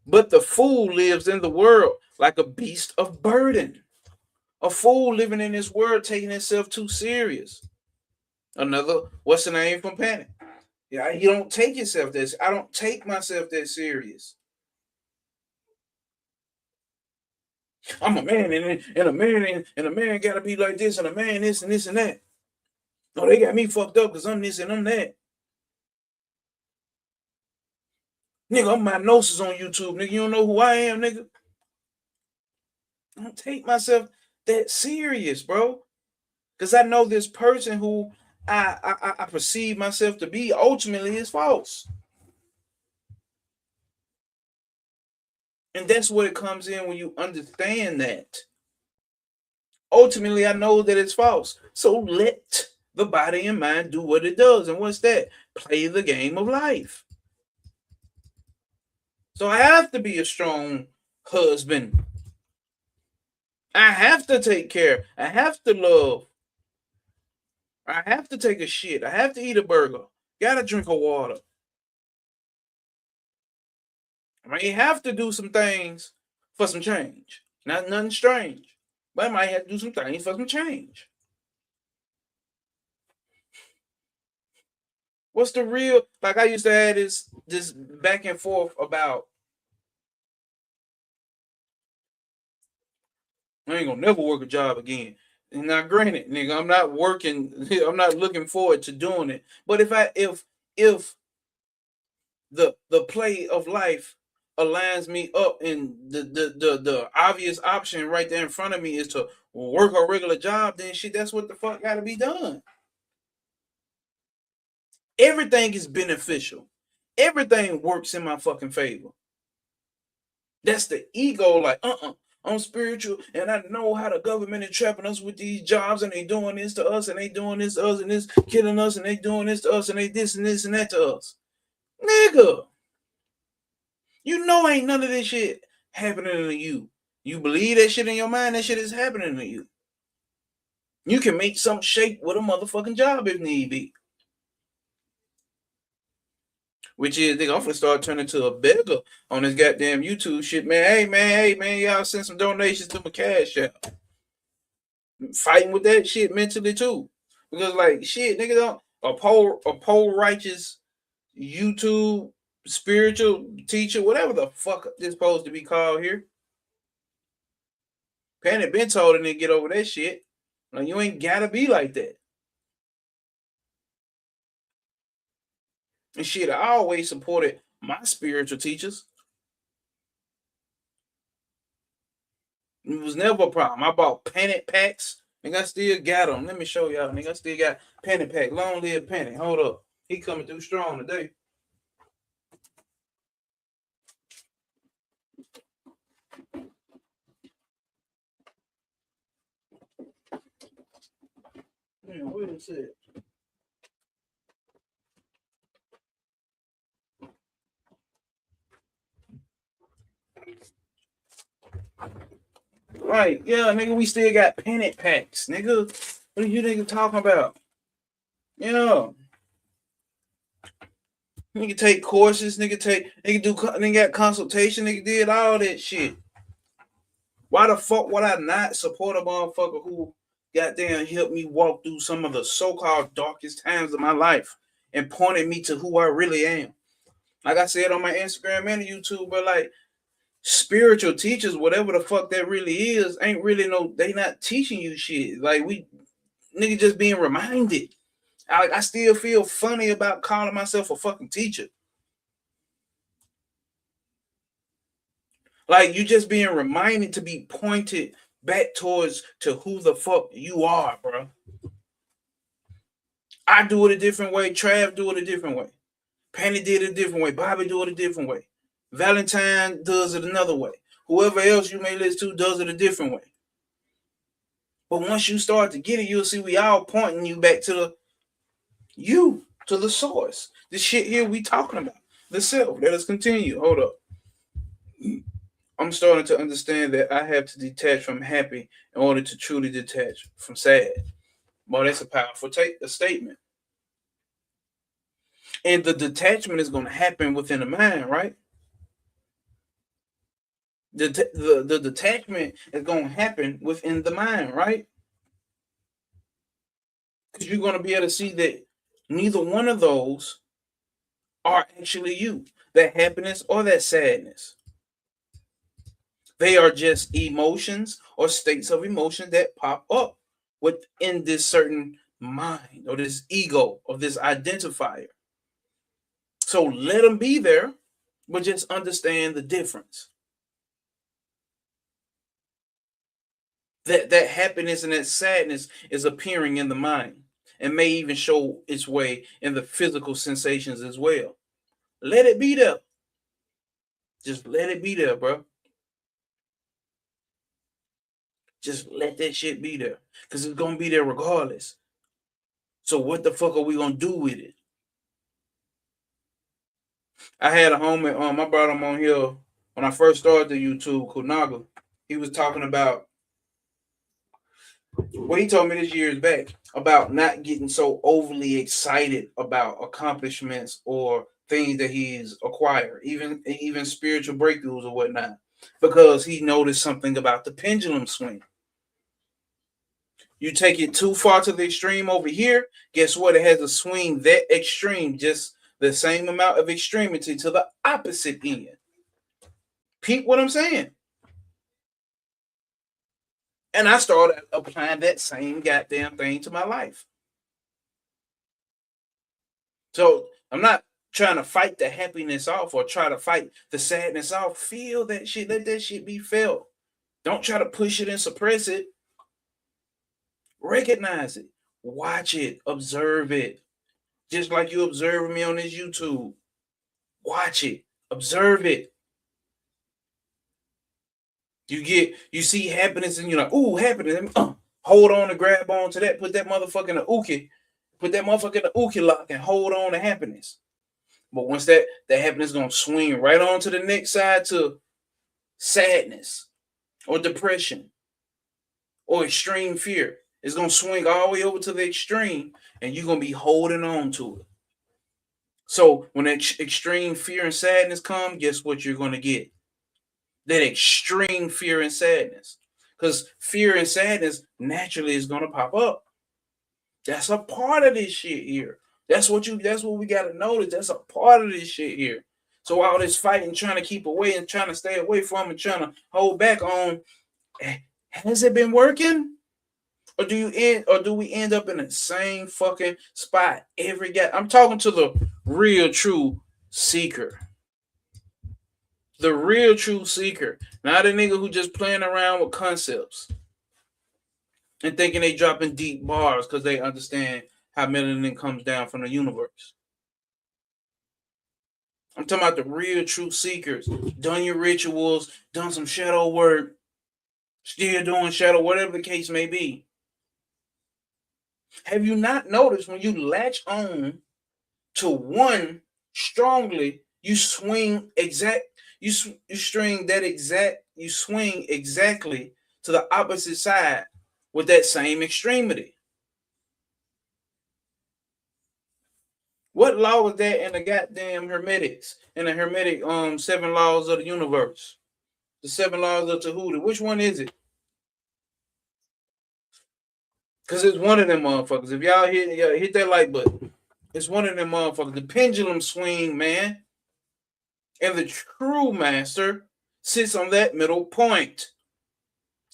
B: But the fool lives in the world like a beast of burden. A fool living in this world taking himself too serious. Another, what's the name from Panic? Yeah, you don't take yourself this. I don't take myself that serious. I'm a man and a man gotta be like this and a man this and this and that. No, they got me fucked up because I'm this and I'm that. Nigga, I'm my gnosis on YouTube, nigga. You don't know who I am, nigga. I don't take myself that serious, bro. Because I know this person who I perceive myself to be ultimately is false. And that's what it comes in when you understand that. Ultimately, I know that it's false. So let the body and mind do what it does. And what's that? Play the game of life. So I have to be a strong husband. I have to take care. I have to love. I have to take a shit. I have to eat a burger. Gotta drink a water. I might have to do some things for some change. Not nothing strange. But I might have to do some things for some change. What's the real, like I used to have this back and forth about, I ain't gonna never work a job again. And now granted, nigga, I'm not working, I'm not looking forward to doing it. But if the play of life aligns me up and the obvious option right there in front of me is to work a regular job, then shit, that's what the fuck gotta be done. Everything is beneficial. Everything works in my fucking favor. That's the ego, like, I'm spiritual and I know how the government is trapping us with these jobs and they doing this to us and they doing this to us and this killing us and they doing this to us and they this and this and that to us. Nigga, you know ain't none of this shit happening to you. You believe that shit in your mind, that shit is happening to you. You can make some shape with a motherfucking job if need be. Which is, I'm gonna start turning to a beggar on this goddamn YouTube shit, man. Hey man, y'all send some donations to my cash app. Fighting with that shit mentally too. Because like shit, nigga, don't a pole righteous YouTube spiritual teacher, whatever the fuck this supposed to be called here. Panic been told him to get over that shit. Like you ain't gotta be like that. And shit, I always supported my spiritual teachers. It was never a problem. I bought panic packs. Nigga, I still got them. Let me show y'all. Nigga, I still got panic pack. Long live panic. Hold up. He coming through strong today. Man, where is it? Right, yeah, nigga, we still got panic packs, nigga. What are you nigga talking about? Yeah. Nigga take courses, nigga got consultation, nigga did all that shit. Why the fuck would I not support a motherfucker who goddamn helped me walk through some of the so-called darkest times of my life and pointed me to who I really am? Like I said on my Instagram and YouTube, but like spiritual teachers, whatever the fuck that really is, ain't really they not teaching you shit. Like we nigga just being reminded. I still feel funny about calling myself a fucking teacher. Like, you just being reminded to be pointed back towards to who the fuck you are, bro. I do it a different way. Trav do it a different way. Penny did it a different way. Bobby do it a different way. Valentine does it another way. Whoever else you may listen to does it a different way. But once you start to get it, you'll see we all pointing you back to the source. This shit here we talking about. The self. Let us continue. Hold up. I'm starting to understand that I have to detach from happy in order to truly detach from sad. Well, that's a powerful statement. And the detachment is going to happen within the mind, right? The detachment is going to happen within the mind, right? Because you're going to be able to see that neither one of those are actually you, that happiness or that sadness. They are just emotions or states of emotion that pop up within this certain mind or this ego or this identifier. So let them be there, but just understand the difference. That happiness and that sadness is appearing in the mind and may even show its way in the physical sensations as well. Let it be there. Just let it be there, bro. Just let that shit be there. Because it's going to be there regardless. So what the fuck are we going to do with it? I had a homie, I brought him on here when I first started the YouTube, Kunaga. He was talking about, well, he told me this years back about not getting so overly excited about accomplishments or things that he's acquired, even spiritual breakthroughs or whatnot, because he noticed something about the pendulum swing. You take it too far to the extreme over here, guess what? It has a swing that extreme, just the same amount of extremity to the opposite end. Peep what I'm saying? And I started applying that same goddamn thing to my life. So I'm not trying to fight the happiness off or try to fight the sadness off. Feel that shit. Let that shit be felt. Don't try to push it and suppress it. Recognize it. Watch it. Observe it. Just like you observing me on this YouTube. Watch it. Observe it. You see happiness and you're like, ooh, happiness. Hold on and grab on to that. Put that motherfucker in the uke. Put that motherfucker in the uke lock and hold on to happiness. But once that happiness is going to swing right on to the next side to sadness or depression or extreme fear. It's going to swing all the way over to the extreme and you're going to be holding on to it. So when that extreme fear and sadness come, guess what you're going to get? That extreme fear and sadness. Because fear and sadness naturally is going to pop up. That's a part of this shit here. That's what we got to notice. That's a part of this shit here. So all this fighting, trying to keep away and trying to stay away from and trying to hold back on, has it been working? Or do we end up in the same fucking spot every guy? I'm talking to the real true seeker. The real true seeker. Not a nigga who just playing around with concepts and thinking they dropping deep bars because they understand how melanin comes down from the universe. I'm talking about the real true seekers. Done your rituals, done some shadow work, still doing shadow, whatever the case may be. Have you not noticed when you latch on to one strongly, you swing you swing exactly to the opposite side with that same extremity? What law was that in the goddamn Hermetics? In the Hermetic 7 laws of the universe? The 7 laws of Tahuti. Which one is it? Because it's one of them motherfuckers. If y'all hit that like button. It's one of them motherfuckers. The pendulum swing, man. And the true master sits on that middle point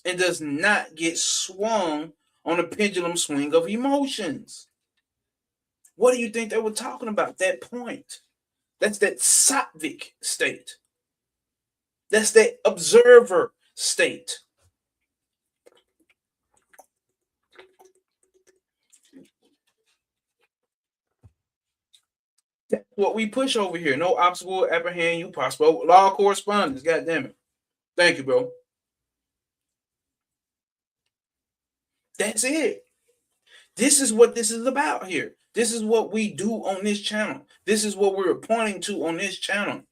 B: and does not get swung on the pendulum swing of emotions. What do you think they were talking about? That point. That's that sattvic state. That's that observer state. That's what we push over here. No obstacle apprehend you prosper. Law of correspondence. God damn it. Thank you, bro. That's it. This is what this is about here. This is what we do on this channel. This is what we're pointing to on this channel.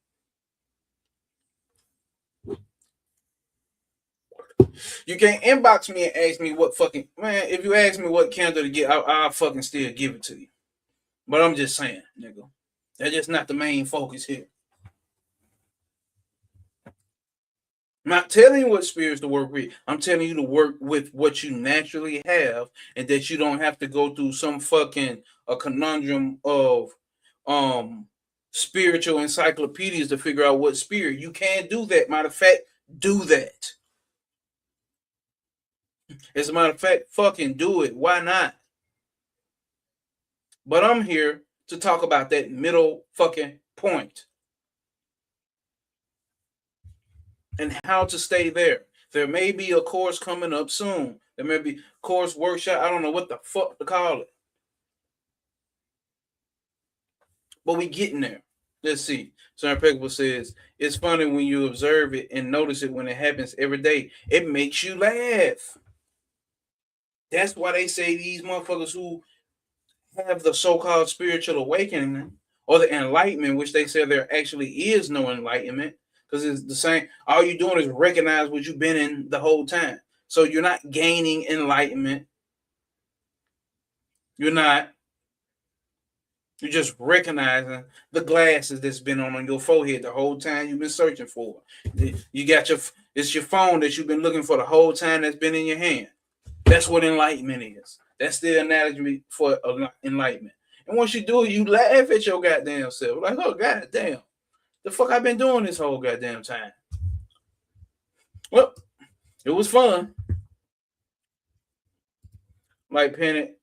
B: You can't inbox me and ask me what fucking, man, if you ask me what candle to get, I'll fucking still give it to you. But I'm just saying, nigga. That's just not the main focus here. I'm not telling you what spirits to work with. I'm telling you to work with what you naturally have, and that you don't have to go through some fucking a conundrum of spiritual encyclopedias to figure out what spirit. You can't do that. Matter of fact, do that. As a matter of fact, fucking do it. Why not? But I'm here to talk about that middle fucking point. And how to stay there. There may be a course coming up soon. There may be course workshop. I don't know what the fuck to call it. But we getting there. Let's see. Sir Impeccable says, it's funny when you observe it and notice it when it happens every day. It makes you laugh. That's why they say these motherfuckers who have the so-called spiritual awakening or the enlightenment, which they say there actually is no enlightenment, because it's the same. All you're doing is recognize what you've been in the whole time. So you're not gaining enlightenment. You're not. You're just recognizing the glasses that's been on your forehead the whole time you've been searching for. You got it's your phone that you've been looking for the whole time that's been in your hand. That's what enlightenment is. That's the analogy for enlightenment. And once you do it, you laugh at your goddamn self. Like, oh, goddamn. The fuck I've been doing this whole goddamn time. Well, it was fun. Like Panic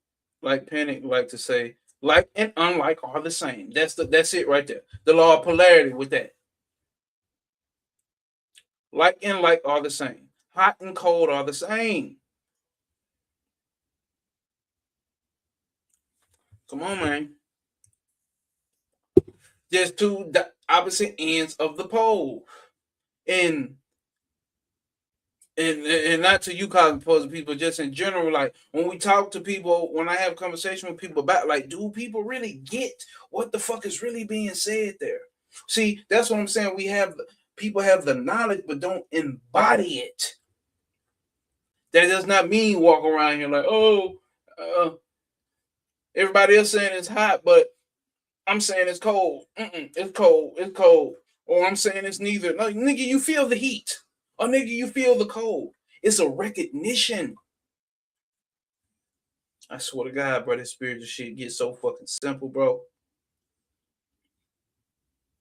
B: like to say, like and unlike are the same. That's it right there. The law of polarity with that. Like and like are the same. Hot and cold are the same. Come on, man. There's two opposite ends of the pole. And not to you cosmopolitan people, just in general, like when we talk to people, when I have conversation with people about, like, do people really get what the fuck is really being said there? See, that's what I'm saying. People have the knowledge, but don't embody it. That does not mean walk around here like, oh, everybody else saying it's hot, but I'm saying it's cold. It's cold. It's cold. Or I'm saying it's neither. No, nigga, you feel the heat. Or nigga, you feel the cold. It's a recognition. I swear to God, bro, this spiritual shit gets so fucking simple, bro.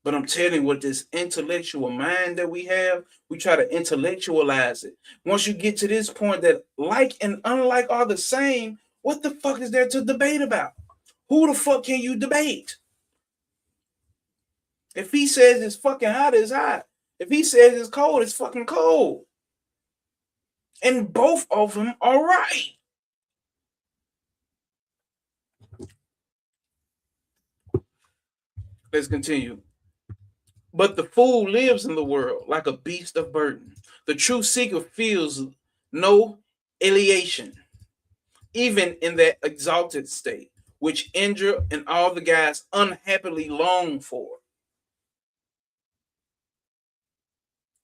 B: But I'm telling you, with this intellectual mind that we have, we try to intellectualize it. Once you get to this point that like and unlike are the same, what the fuck is there to debate about? Who the fuck can you debate? If he says it's fucking hot, it's hot. If he says it's cold, it's fucking cold. And both of them are right. Let's continue. But the fool lives in the world like a beast of burden. The true seeker feels no elation, even in that exalted state, which Indra and all the guys unhappily long for.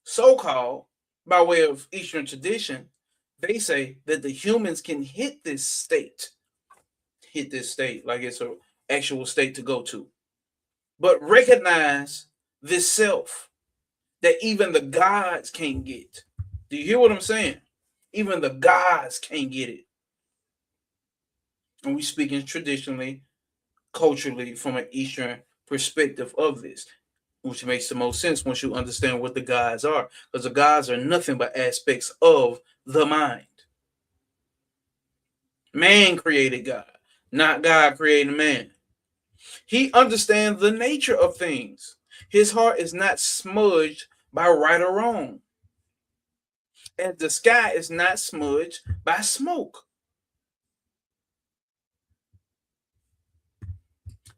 B: So-called, by way of Eastern tradition, they say that the humans can hit this state like it's an actual state to go to, but recognize this self that even the gods can't get. Do you hear what I'm saying? Even the gods can't get it. And we speaking traditionally, culturally, from an Eastern perspective of this, which makes the most sense once you understand what the gods are, because the gods are nothing but aspects of the mind. Man created God, not God created man. He understands the nature of things. His heart is not smudged by right or wrong, as the sky is not smudged by smoke.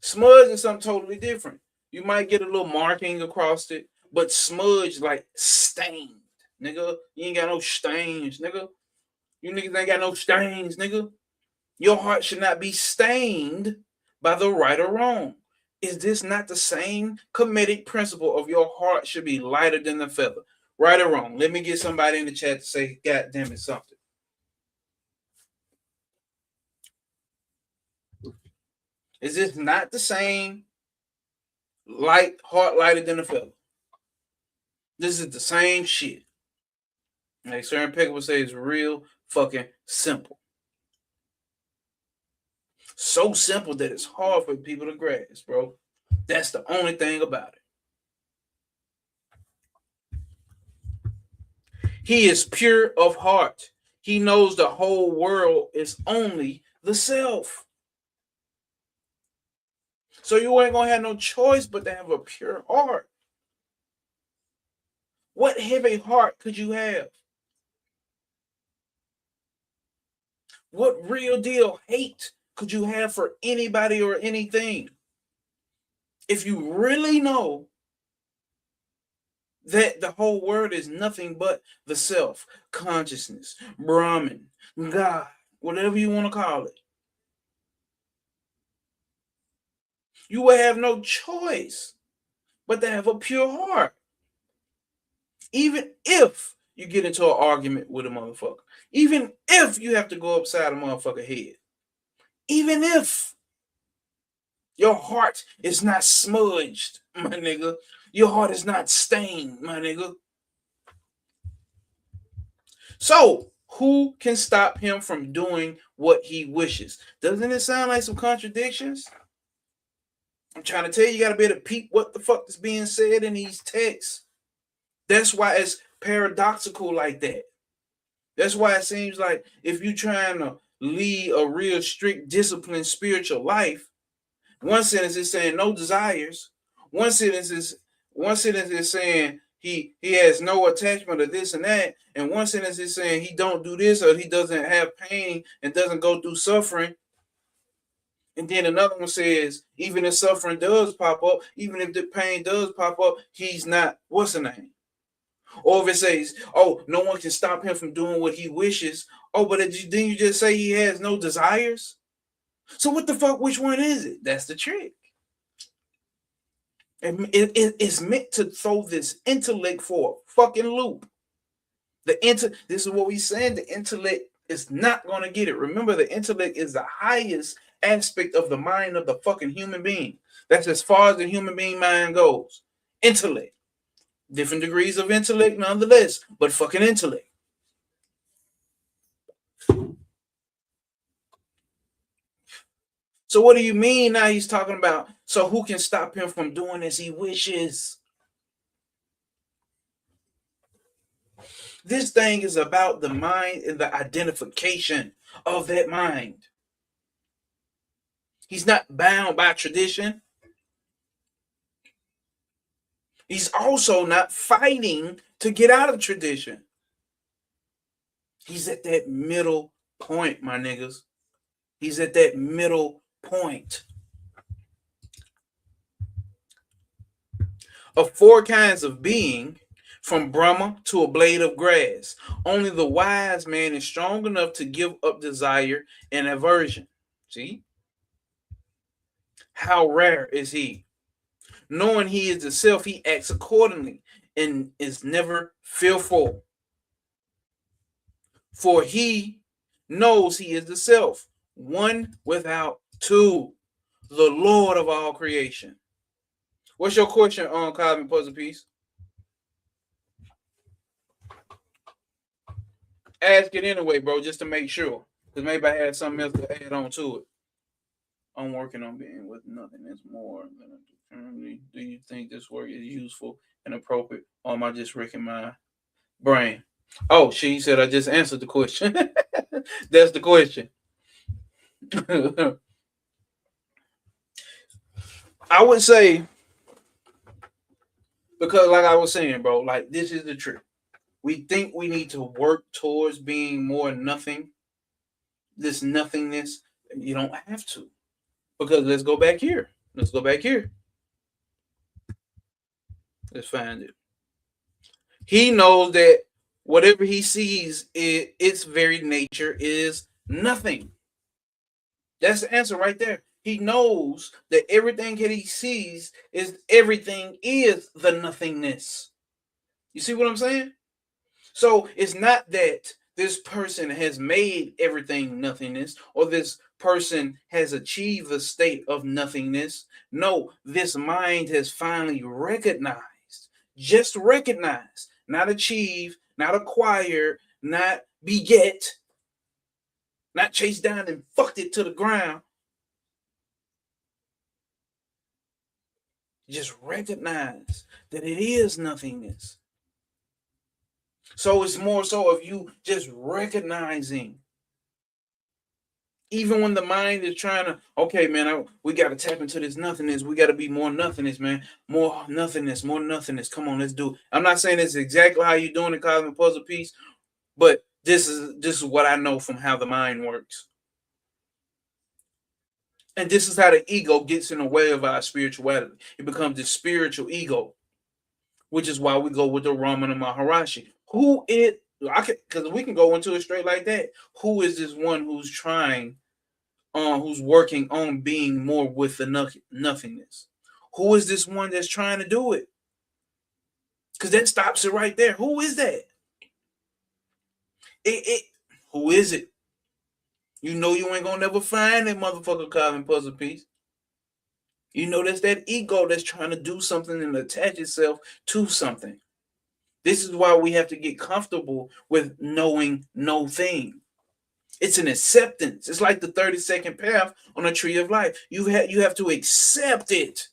B: Smudge is something totally different. You might get a little marking across it, but smudge like stained, nigga. You ain't got no stains, nigga. You niggas ain't got no stains, nigga. Your heart should not be stained by the right or wrong. Is this not the same comedic principle of your heart should be lighter than the feather? Right or wrong? Let me get somebody in the chat to say, God damn it, something. Is this not the same heart lighter than the feather? This is the same shit. Like Sir Peck would say, it's real fucking simple. So simple that it's hard for people to grasp, bro. That's the only thing about it. He is pure of heart. He knows the whole world is only the self. So you ain't gonna have no choice but to have a pure heart. What heavy heart could you have? What real deal hate could you have for anybody or anything? If you really know that the whole world is nothing but the self, consciousness, Brahman, God, whatever you want to call it, you will have no choice but to have a pure heart. Even if you get into an argument with a motherfucker, even if you have to go upside a motherfucker's head, even if your heart is not smudged, my nigga, your heart is not stained, my nigga. So, who can stop him from doing what he wishes? Doesn't it sound like some contradictions? I'm trying to tell you, you got to be able to peep what the fuck is being said in these texts. That's why it's paradoxical like that. That's why it seems like if you're trying to lead a real strict, disciplined spiritual life, one sentence is saying no desires. One sentence is saying he has no attachment to this and that, and one sentence is saying he don't do this or he doesn't have pain and doesn't go through suffering. And then another one says, even if suffering does pop up, even if the pain does pop up, he's not, what's the name? Or if it says, oh, no one can stop him from doing what he wishes. Oh, but didn't you just say he has no desires? So what the fuck, which one is it? That's the trick. It's meant to throw this intellect for a fucking loop. This is what we saying, the intellect is not going to get it. Remember, the intellect is the highest aspect of the mind of the fucking human being. That's as far as the human being mind goes. Intellect. Different degrees of intellect nonetheless, but fucking intellect. So what do you mean now he's talking about, so who can stop him from doing as he wishes? This thing is about the mind and the identification of that mind. He's not bound by tradition. He's also not fighting to get out of tradition. He's at that middle point, my niggas. He's at that middle point. Of four kinds of being, from Brahma to a blade of grass, only the wise man is strong enough to give up desire and aversion. See? How rare is he? Knowing he is the self, he acts accordingly and is never fearful. For he knows he is the self, one without two, the Lord of all creation. What's your question on Cosmic Puzzle Piece? Ask it anyway, bro, just to make sure. Because maybe I had something else to add on to it. I'm working on being with nothing is more than a determined. Do you think this work is useful and appropriate, or am I just wrecking my brain? Oh, she said I just answered the question. That's the question. I would say Because like I was saying, bro, like this is the trick. We think we need to work towards being more nothing, this nothingness. You don't have to. Because let's go back here. Let's go back here. Let's find it. He knows that whatever he sees, its very nature is nothing. That's the answer right there. He knows that everything that he sees is everything is the nothingness. You see what I'm saying? So it's not that this person has made everything nothingness or this person has achieved the state of nothingness. No, this mind has finally recognized, just recognized, not achieve, not acquire, not beget, not chased down and fucked it to the ground. Just recognize that it is nothingness. So it's more so of you just recognizing. Even when the mind is trying to, okay, man, we got to tap into this nothingness. We got to be more nothingness, man. More nothingness, more nothingness. Come on, let's do it. I'm not saying it's exactly how you're doing the cosmic puzzle piece, but this is what I know from how the mind works. And this is how the ego gets in the way of our spirituality. It becomes the spiritual ego, which is why we go with the Ramana Maharishi. Who it? Because we can go into it straight like that. Who is this one who's trying? Who's working on being more with the nothingness? Who is this one that's trying to do it? Because that stops it right there. Who is that? Who is it? You know you ain't gonna never find that motherfucker cosmic puzzle piece. You know that's that ego that's trying to do something and attach itself to something. This is why we have to get comfortable with knowing no thing. It's an acceptance. It's like the 32nd path on a tree of life. You have to accept it.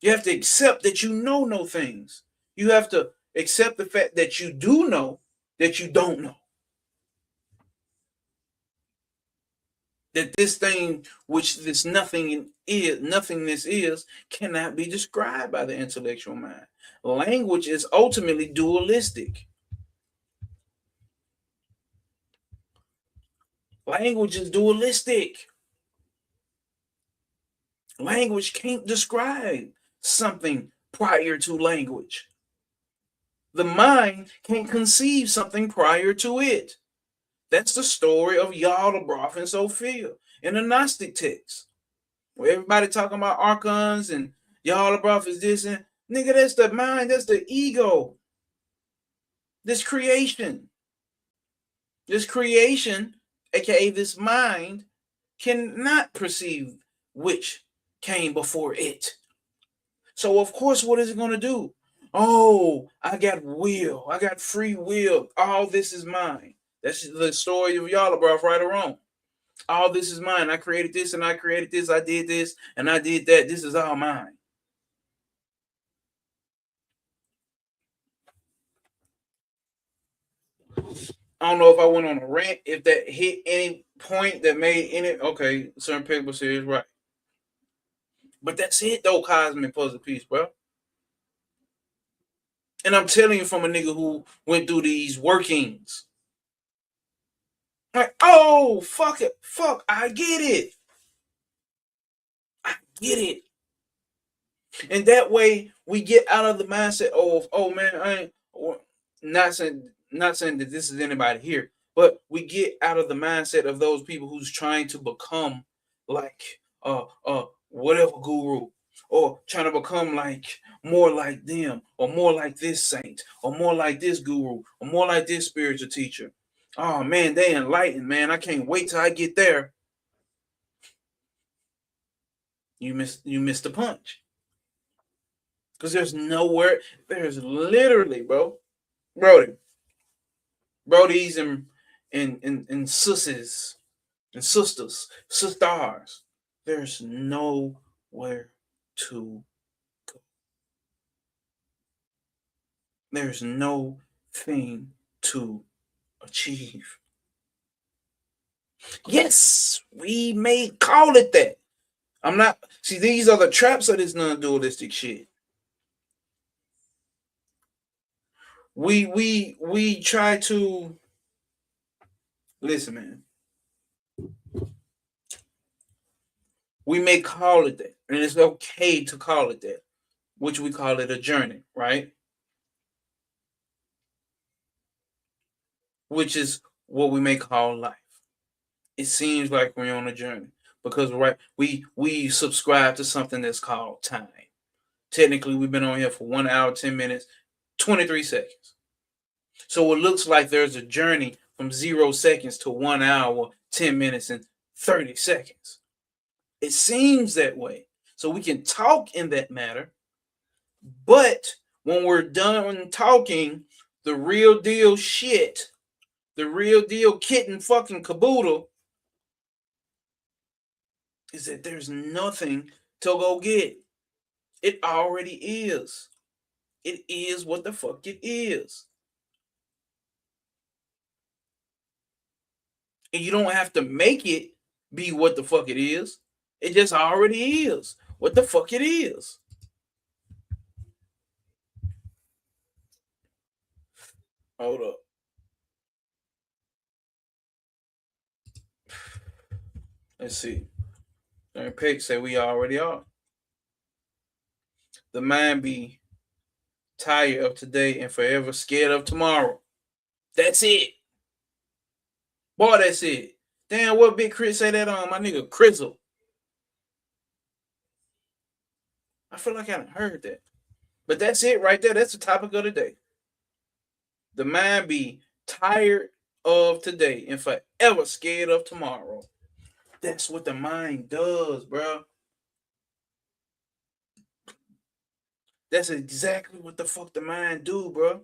B: You have to accept that you know no things. You have to accept the fact that you do know that you don't know. That this thing, which this nothingness is, cannot be described by the intellectual mind. Language is ultimately dualistic. Language is dualistic. Language can't describe something prior to language. The mind can't conceive something prior to it. That's the story of Yaldabaoth and Sophia in the Gnostic text, where everybody talking about archons and Yaldabaoth is this and nigga, that's the mind, that's the ego. This creation, aka this mind, cannot perceive which came before it. So of course, what is it going to do? Oh, I got will. I got free will. All this is mine. That's the story of Yaldabaoth, right or wrong. All this is mine. I created this and I created this. I did this and I did that. This is all mine. I don't know if I went on a rant, if that hit any point that made any. Okay, certain people say it's right. But that's it, though, cosmic puzzle piece, bro. And I'm telling you from a nigga who went through these workings. Like, oh, fuck it. Fuck, I get it. I get it. And that way we get out of the mindset of, oh man, I ain't not saying that this is anybody here, but we get out of the mindset of those people who's trying to become like whatever guru, or trying to become like more like them, or more like this saint, or more like this guru, or more like this spiritual teacher. Oh man, they enlightened, man. I can't wait till I get there. You missed the punch. Because there's nowhere, there's literally, Brodies and sisters, there's nowhere to go. There's no thing to achieve. Yes, we may call it that. I'm not, see, these are the traps of this non-dualistic shit. We try to listen, man. We may call it that, and it's okay to call it that, which we call it a journey, right? Which is what we may call life. It seems like we're on a journey because we subscribe to something that's called time. Technically, we've been on here for 1 hour, 10 minutes, 23 seconds. So it looks like there's a journey from 0 seconds to 1 hour, 10 minutes, and 30 seconds. It seems that way. So we can talk in that matter. But when we're done talking, the real deal shit, the real deal kitten fucking caboodle is that there's nothing to go get. It already is. It is what the fuck it is. And you don't have to make it be what the fuck it is. It just already is what the fuck it is. Hold up. Let's see. And Peg say we already are. The mind be tired of today and forever scared of tomorrow. That's it. Boy, that's it. Damn, what Big Chris say that on my nigga Crizzle? I feel like I haven't heard that. But that's it right there. That's the topic of the day. The mind be tired of today and forever scared of tomorrow. That's what the mind does, bro. That's exactly what the fuck the mind do, bro.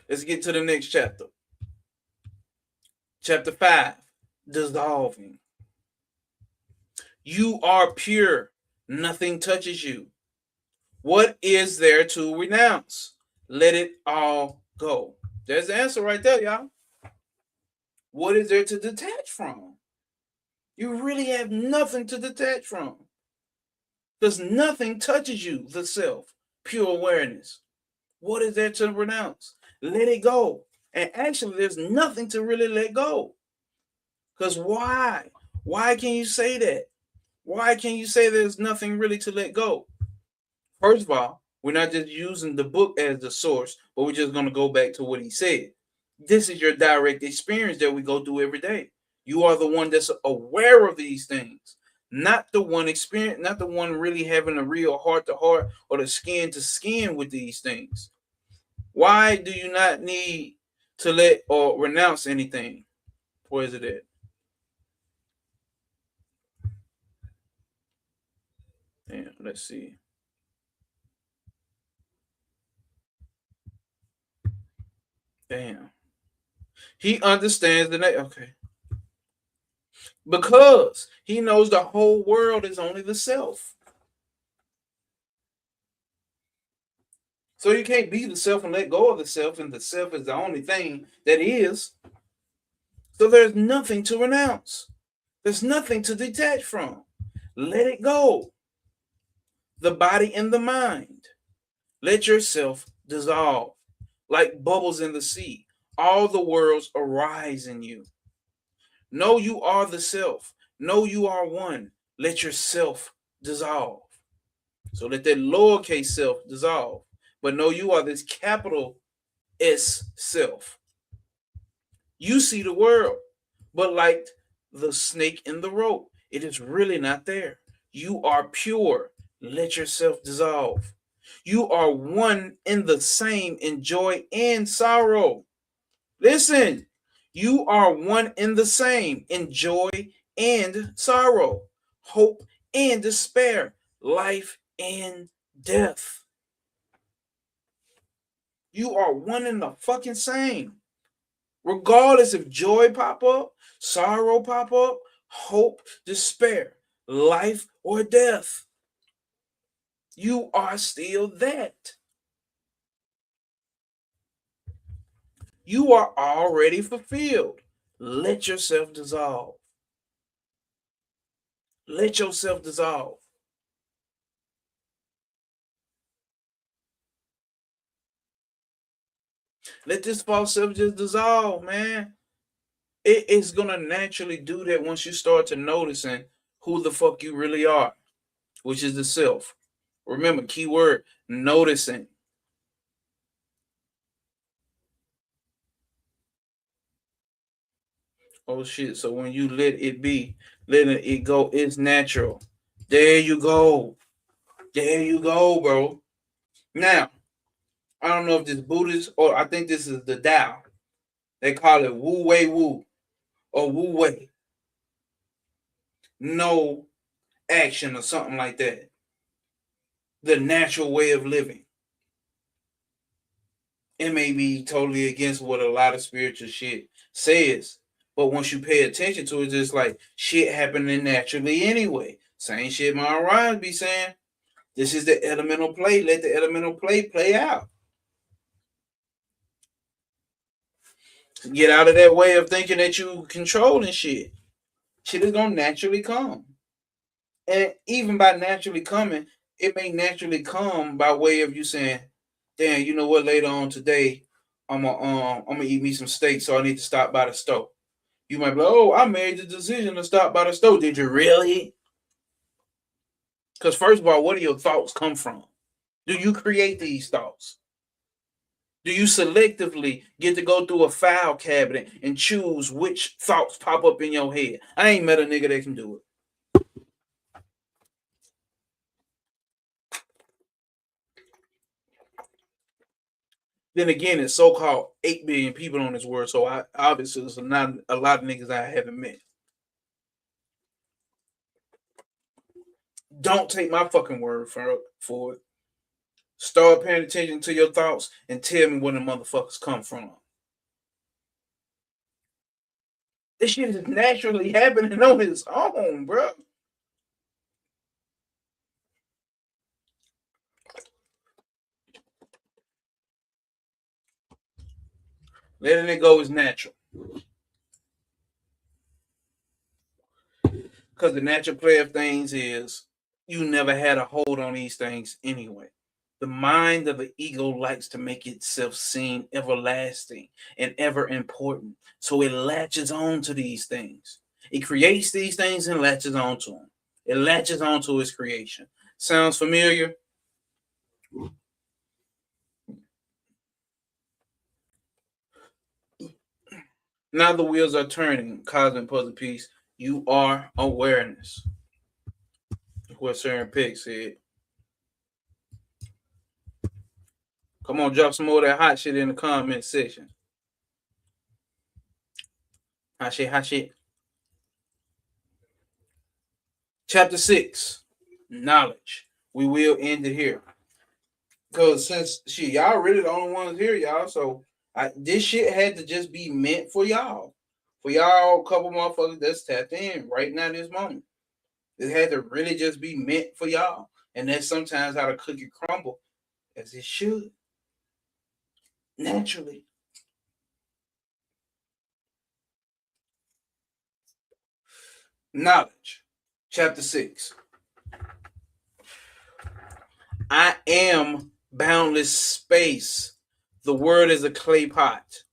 B: Let's get to the next chapter. Chapter 5, dissolving. You are pure. Nothing touches you. What is there to renounce? Let it all go. There's the answer right there, y'all. What is there to detach from? You really have nothing to detach from. Because nothing touches you, the self, pure awareness. What is there to renounce? Let it go. And actually, there's nothing to really let go. Because why? Why can you say that? Why can you say there's nothing really to let go? First of all, we're not just using the book as the source, but we're just going to go back to what he said. This is your direct experience that we go through every day. You are the one that's aware of these things, not the one experience, not the one really having a real heart to heart or the skin to skin with these things. Why do you not need to let or renounce anything? Where is it at? Damn, let's see. Damn. He understands the name. Okay. Because he knows the whole world is only the self. So you can't be the self and let go of the self, and the self is the only thing that is. So there's nothing to renounce. There's nothing to detach from. Let it go. The body and the mind. Let yourself dissolve like bubbles in the sea. All the worlds arise in you. Know you are the self. Know you are one. Let yourself dissolve. So let that lowercase self dissolve. But know you are this capital S self. You see the world, but like the snake in the rope, it is really not there. You are pure. Let yourself dissolve. You are one in the same in joy and sorrow. Listen, you are one in the same in joy and sorrow, hope and despair, life and death. You are one in the fucking same. Regardless if joy pop up, sorrow pop up, hope, despair, life or death. You are still that. You are already fulfilled. Let yourself dissolve. Let yourself dissolve. Let this false self just dissolve, man. It is gonna naturally do that once you start to noticing who the fuck you really are, which is the self. Remember, keyword noticing. Oh shit. So when you let it be, letting it go, it's natural. There you go. There you go, bro. Now, I don't know if this Buddhist or I think this is the Tao. They call it Wu Wei Wu or Wu Wei. No action or something like that. The natural way of living. It may be totally against what a lot of spiritual shit says, but once you pay attention to it, it's just like shit happening naturally anyway. Same shit my Ryan be saying. This is the elemental play. Let the elemental play out. Get out of that way of thinking that you controlling shit. Shit is gonna naturally come. And even by naturally coming, it may naturally come by way of you saying, damn, you know what, later on today, I'm gonna eat me some steak, so I need to stop by the store. You might be like, oh, I made the decision to stop by the store. Did you really? Because first of all, where do your thoughts come from? Do you create these thoughts? Do you selectively get to go through a file cabinet and choose which thoughts pop up in your head? I ain't met a nigga that can do it. Then again, it's so-called 8 billion people on this world, so obviously there's not a lot of niggas I haven't met. Don't take my fucking word for it. Start paying attention to your thoughts and tell me where the motherfuckers come from. This shit is naturally happening on its own, bro. Letting it go is natural. Because the natural play of things is you never had a hold on these things anyway. The mind of the ego likes to make itself seem everlasting and ever important. So it latches on to these things. It creates these things and latches onto them. It latches onto its creation. Sounds familiar? Now the wheels are turning. Cosmic puzzle piece. You are awareness. What Sharon Pick said. Come on, drop some more of that hot shit in the comment section. Hot shit, hot shit. Chapter 6, knowledge. We will end it here. Because since y'all really the only ones here, y'all. So this shit had to just be meant for y'all. For y'all, a couple motherfuckers that's tapped in right now, this moment. It had to really just be meant for y'all. And that's sometimes how the cookie crumble, as it should. Naturally. Knowledge. Chapter 6. I am boundless space. The word is a clay pot.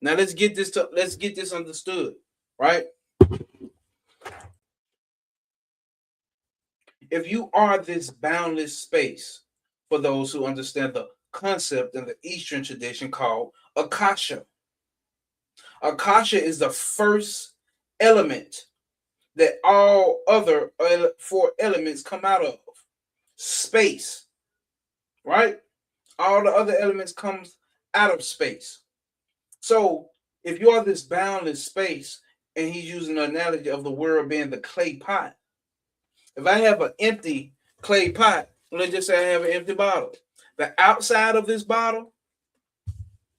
B: Now let's get this understood, right? If you are this boundless space, for those who understand the concept in the Eastern tradition called Akasha. Akasha is the first element that all other 4 elements come out of. Space, right? All the other elements comes out of space. So if you are this boundless space, and he's using the analogy of the world being the clay pot. If I have an empty clay pot, let's just say I have an empty bottle. The outside of this bottle,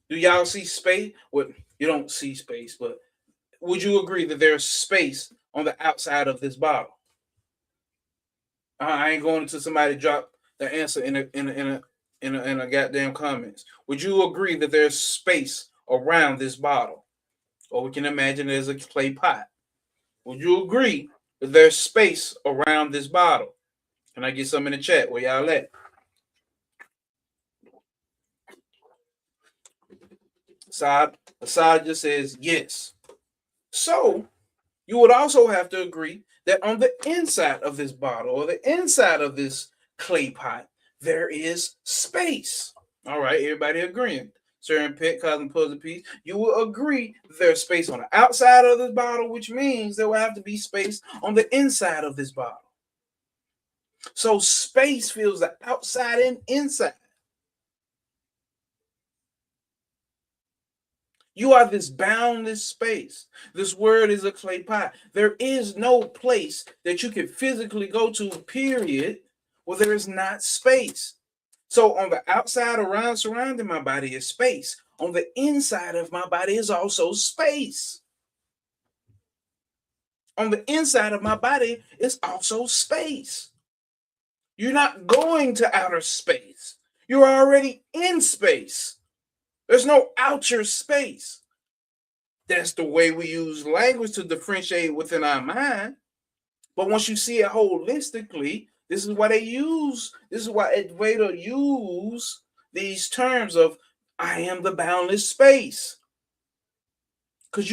B: do y'all see space? Well, you don't see space, but would you agree that there's space on the outside of this bottle? I ain't going to somebody drop the answer in a goddamn comments. Would you agree that there's space around this bottle? Or we can imagine there's a clay pot. Would you agree that there's space around this bottle? Can I get some in the chat? Where y'all at? Assad just says yes. So you would also have to agree that on the inside of this bottle or the inside of this clay pot, there is space. All right, everybody agreeing. Sir and Pet, Cousin Puzzle Piece, you will agree there's space on the outside of this bottle, which means there will have to be space on the inside of this bottle. So space fills the outside and inside. You are this boundless space. This word is a clay pot. There is no place that you can physically go to, period, where there is not space. So on the outside around surrounding my body is space. On the inside of my body is also space. On the inside of my body is also space. You're not going to outer space. You're already in space. There's no outer space. That's the way we use language to differentiate within our mind. But once you see it holistically, this is why Advaita use these terms of I am the boundless space. Because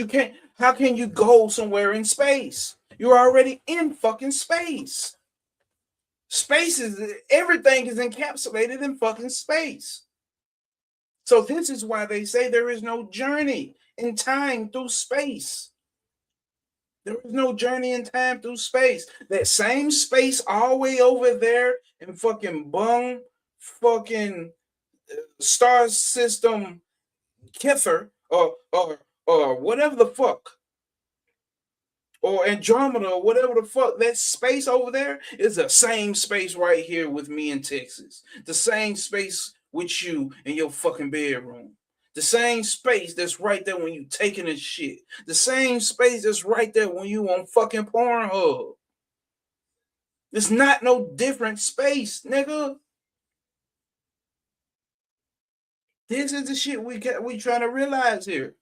B: how can you go somewhere in space? You're already in fucking space. Everything is encapsulated in fucking space. So this is why they say there is no journey in time through space. There is no journey in time through space. That same space all the way over there in fucking star system Kepler or whatever the fuck. Or Andromeda or whatever the fuck. That space over there is the same space right here with me in Texas. The same space with you in your fucking bedroom. The same space that's right there when you taking a shit. The same space that's right there when you on fucking Pornhub. It's not no different space, nigga. This is the shit we trying to realize here.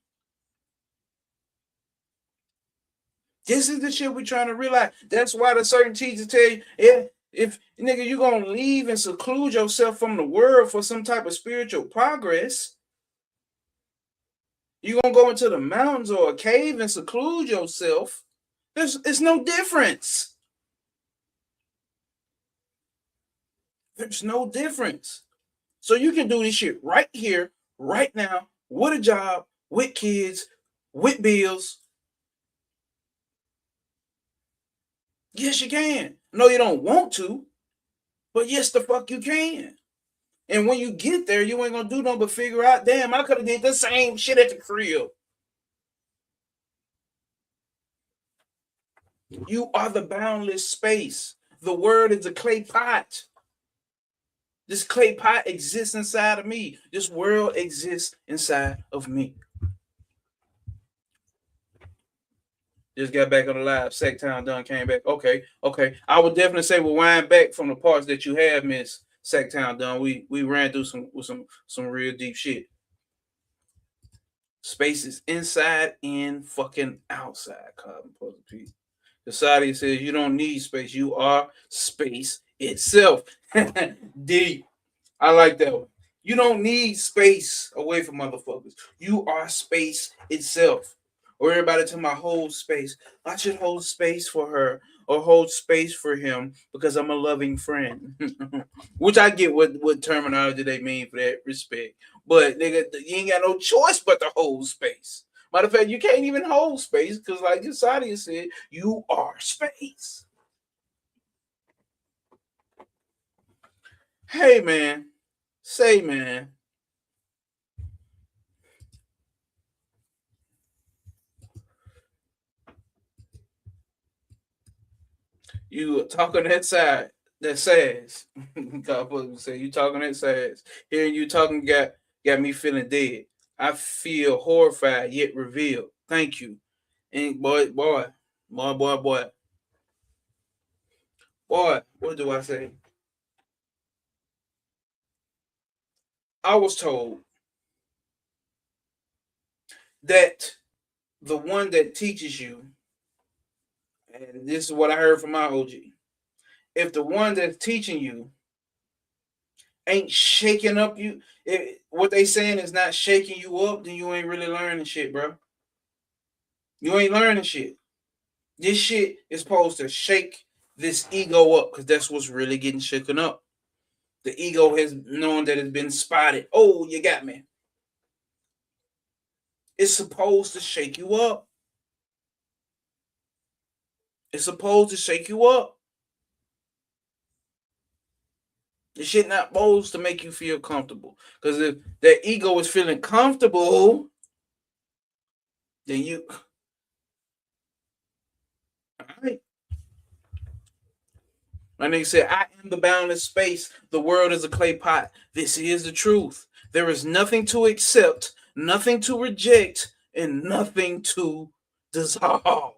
B: This is the shit we trying to realize. That's why the certain teachers tell you, if nigga, you gonna leave and seclude yourself from the world for some type of spiritual progress, you gonna go into the mountains or a cave and seclude yourself. It's no difference. There's no difference. So you can do this shit right here, right now, with a job, with kids, with bills. Yes, you can. No, you don't want to, but yes, the fuck you can. And when you get there, you ain't gonna do nothing but figure out, damn, I could have did the same shit at the crib. You are the boundless space. The word is a clay pot. This clay pot exists inside of me. This world exists inside of me. Just got back on the live. Sacktown done came back. Okay. I would definitely say we'll wind back from the parts that you have missed. Sacktown done. We ran through some real deep shit. Space is inside and fucking outside. Carbon puzzle piece. Society says you don't need space. You are space itself. Deep. I like that one. You don't need space away from motherfuckers. You are space itself. Or everybody to my hold space. I should hold space for her or hold space for him because I'm a loving friend. Which I get what terminology they mean for that respect. But nigga, you ain't got no choice but to hold space. Matter of fact, you can't even hold space because like Sadia said, you are space. Hey man, say man. You talking that side that says God say you talking that says. Hearing you talking got me feeling dead. I feel horrified yet revealed. Thank you. And boy, what do I say? I was told that the one that teaches you, and this is what I heard from my OG, if the one that's teaching you ain't shaking up you, what they saying is not shaking you up, then you ain't really learning shit, bro. You ain't learning shit. This shit is supposed to shake this ego up, because that's what's really getting shaken up. The ego has known that it's been spotted. Oh, you got me. It's supposed to shake you up. It's supposed to shake you up. This shit not supposed to make you feel comfortable. Because if that ego is feeling comfortable, then you... All right. My nigga said, I am the boundless space. The world is a clay pot. This is the truth. There is nothing to accept, nothing to reject, and nothing to dissolve.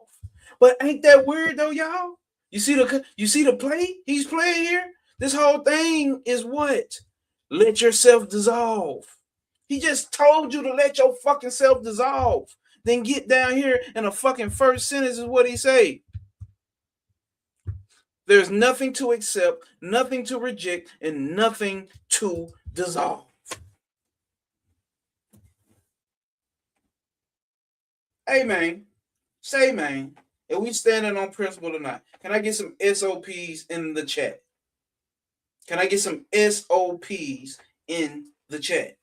B: But ain't that weird though, y'all? You see the play he's playing here? This whole thing is what? Let yourself dissolve. He just told you to let your fucking self dissolve. Then get down here and the fucking first sentence is what he say. There's nothing to accept, nothing to reject, and nothing to dissolve. Hey, man. Say, man. Are we standing on principle or not? Can I get some SOPs in the chat? Can I get some SOPs in the chat?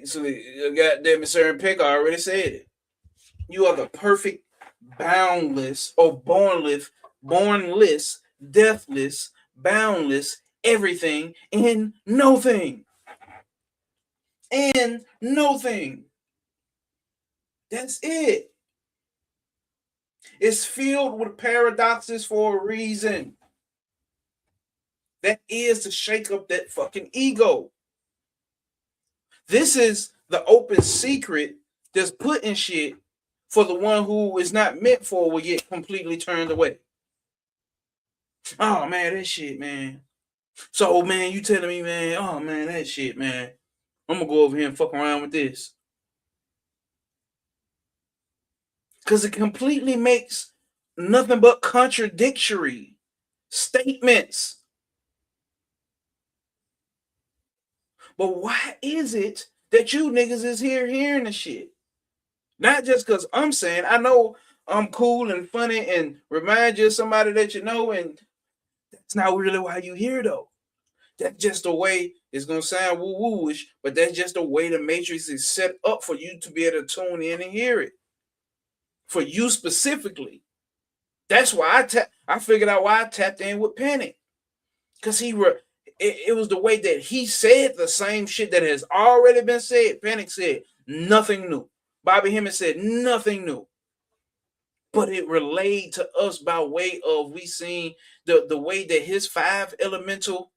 B: So, goddamn, Sir Pick already said it. You are the perfect, boundless, or bornless, deathless, boundless, everything in no thing. And no thing. That's it. It's filled with paradoxes for a reason. That is to shake up that fucking ego. This is the open secret that's put in shit for the one who is not meant for will get completely turned away. Oh, man, that shit, man. So, man, you telling me, man, oh, man, that shit, man. I'm going to go over here and fuck around with this. Because it completely makes nothing but contradictory statements. But why is it that you niggas is here hearing the shit? Not just because I'm saying, I know I'm cool and funny and remind you of somebody that you know, and that's not really why you hear though. That's just the way it's going to sound woo-woo-ish, but that's just the way the matrix is set up for you to be able to tune in and hear it. For you specifically. That's why I figured out why I tapped in with Panic. Because it was the way that he said the same shit that has already been said. Panic said nothing new. Bobby Hemmett said nothing new. But it relayed to us by way of we seen the way that his 5 elemental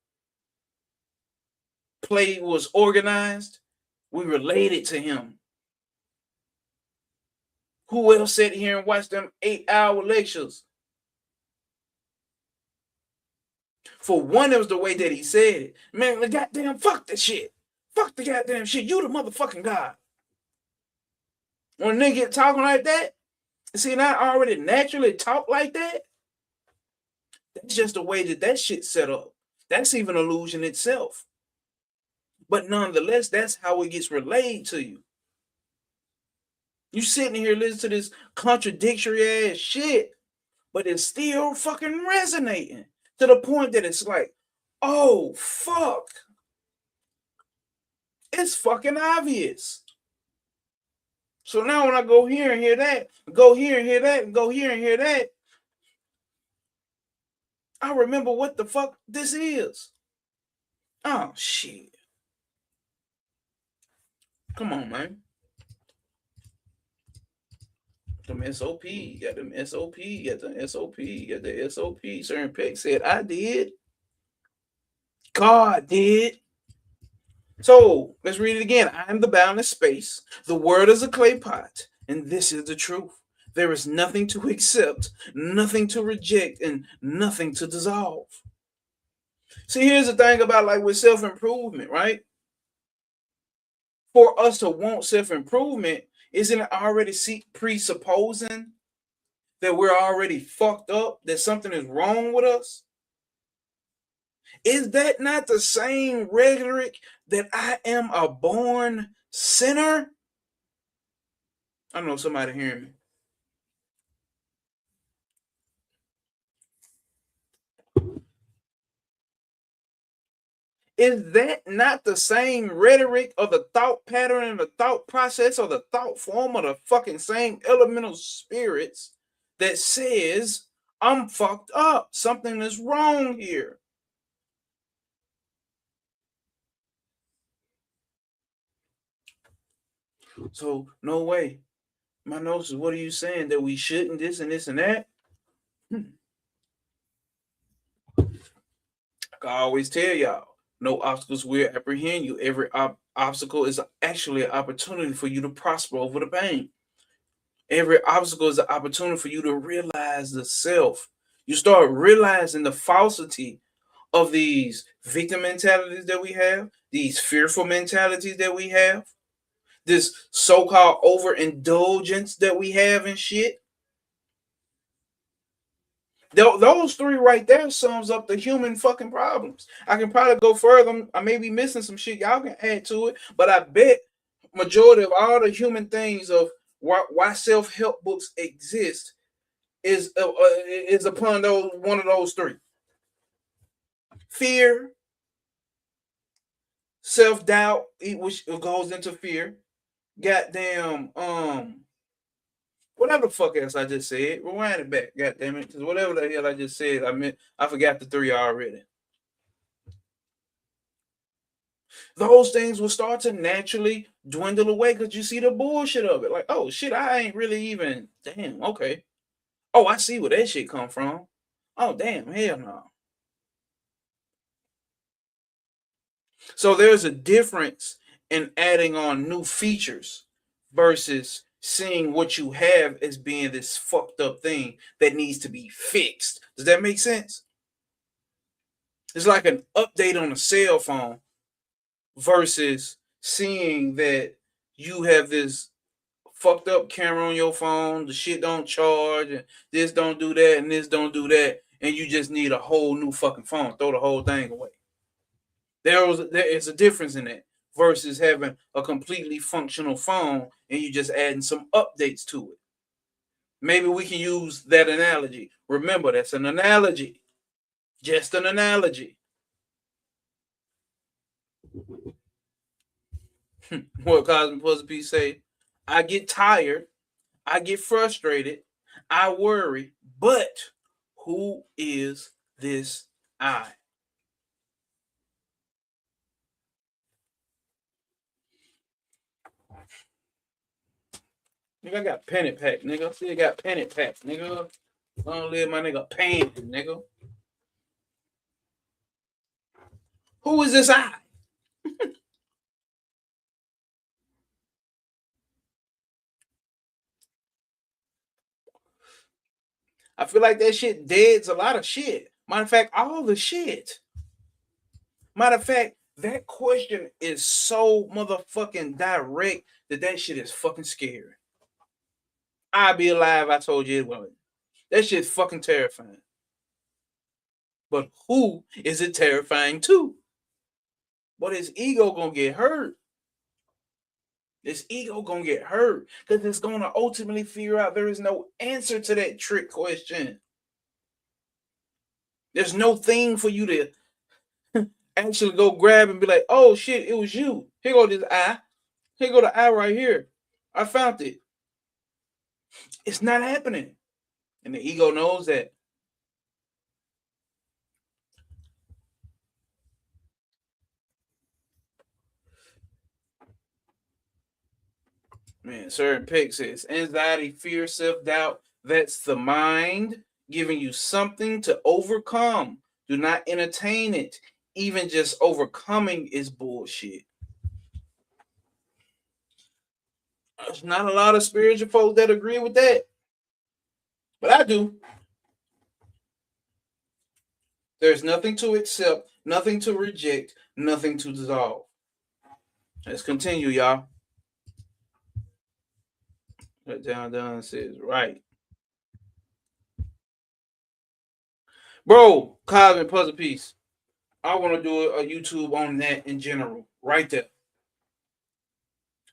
B: play was organized. We related to him. Who else sat here and watched them 8-hour lectures? For one, it was the way that he said it. Man, the goddamn fuck that shit. Fuck the goddamn shit. You the motherfucking God. When a nigga get talking like that, see, and I already naturally talk like that, that's just the way that shit set up. That's even illusion itself. But nonetheless, that's how it gets relayed to you. You sitting here listening to this contradictory ass shit, but it's still fucking resonating to the point that it's like, oh, fuck. It's fucking obvious. So now when I go here and hear that, go here and hear that, and go here and hear that, I remember what the fuck this is. Oh, shit. Come on, man. Them SOP, got them SOP, got the SOP, got the SOP. Certain Peck said, I did. God did. So let's read it again. I am the boundless space. The word is a clay pot, and this is the truth. There is nothing to accept, nothing to reject, and nothing to dissolve. See, here's the thing about like with self-improvement, right? For us to want self-improvement, isn't it already presupposing that we're already fucked up, that something is wrong with us? Is that not the same rhetoric that I am a born sinner? I don't know if somebody hearing me. Is that not the same rhetoric or the thought pattern and the thought process or the thought form of the fucking same elemental spirits that says I'm fucked up? Something is wrong here. So, no way. My notes is, what are you saying? That we shouldn't this and this and that? I always tell y'all, no obstacles will apprehend you. Every obstacle is actually an opportunity for you to prosper over the pain. Every obstacle is an opportunity for you to realize the self. You start realizing the falsity of these victim mentalities that we have, these fearful mentalities that we have, this so-called overindulgence that we have in shit. Those three right there sums up the human fucking problems. I can probably go further. I may be missing some shit. Y'all can add to it, but I bet majority of all the human things of why self-help books exist is upon those one of those three: fear, self-doubt, which goes into fear. Goddamn, whatever the fuck else I just said. Rewind it back, goddamn it, because whatever the hell I just said, I forgot the three already. Those things will start to naturally dwindle away because you see the bullshit of it. Like, oh shit, I ain't really even. Damn, okay. Oh, I see where that shit come from. Oh damn, hell no. So there's a difference in adding on new features versus seeing what you have as being this fucked up thing that needs to be fixed. Does that make sense? It's like an update on a cell phone versus seeing that you have this fucked up camera on your phone, the shit don't charge, and this don't do that, and this don't do that, and you just need a whole new fucking phone. Throw the whole thing away. There is a difference in that versus having a completely functional phone and you just adding some updates to it. Maybe we can use that analogy. Remember, that's an analogy. Just an analogy. What Cosmic Puzzle Piece say? I get tired. I get frustrated. I worry. But who is this I? Nigga, I got panic pack, nigga. See, I got panic pack, nigga. Long live my nigga Pan, nigga. Who is this I? I feel like that shit deads a lot of shit. Matter of fact, all the shit. Matter of fact, that question is so motherfucking direct that shit is fucking scary. I'd be alive, I told you it wasn't. That shit's fucking terrifying. But who is it terrifying to? But his ego gonna get hurt. His ego gonna get hurt because it's gonna ultimately figure out there is no answer to that trick question. There's no thing for you to actually go grab and be like, oh shit, it was you. Here go this eye. Here go the eye right here. I found it. It's not happening. And the ego knows that. Man, Sir Pick says anxiety, fear, self-doubt, that's the mind giving you something to overcome. Do not entertain it. Even just overcoming is bullshit. There's not a lot of spiritual folks that agree with that. But I do. There's nothing to accept, nothing to reject, nothing to dissolve. Let's continue, y'all. Down says, right. Bro, Cosmic Puzzle Piece. I want to do a YouTube on that in general, right there.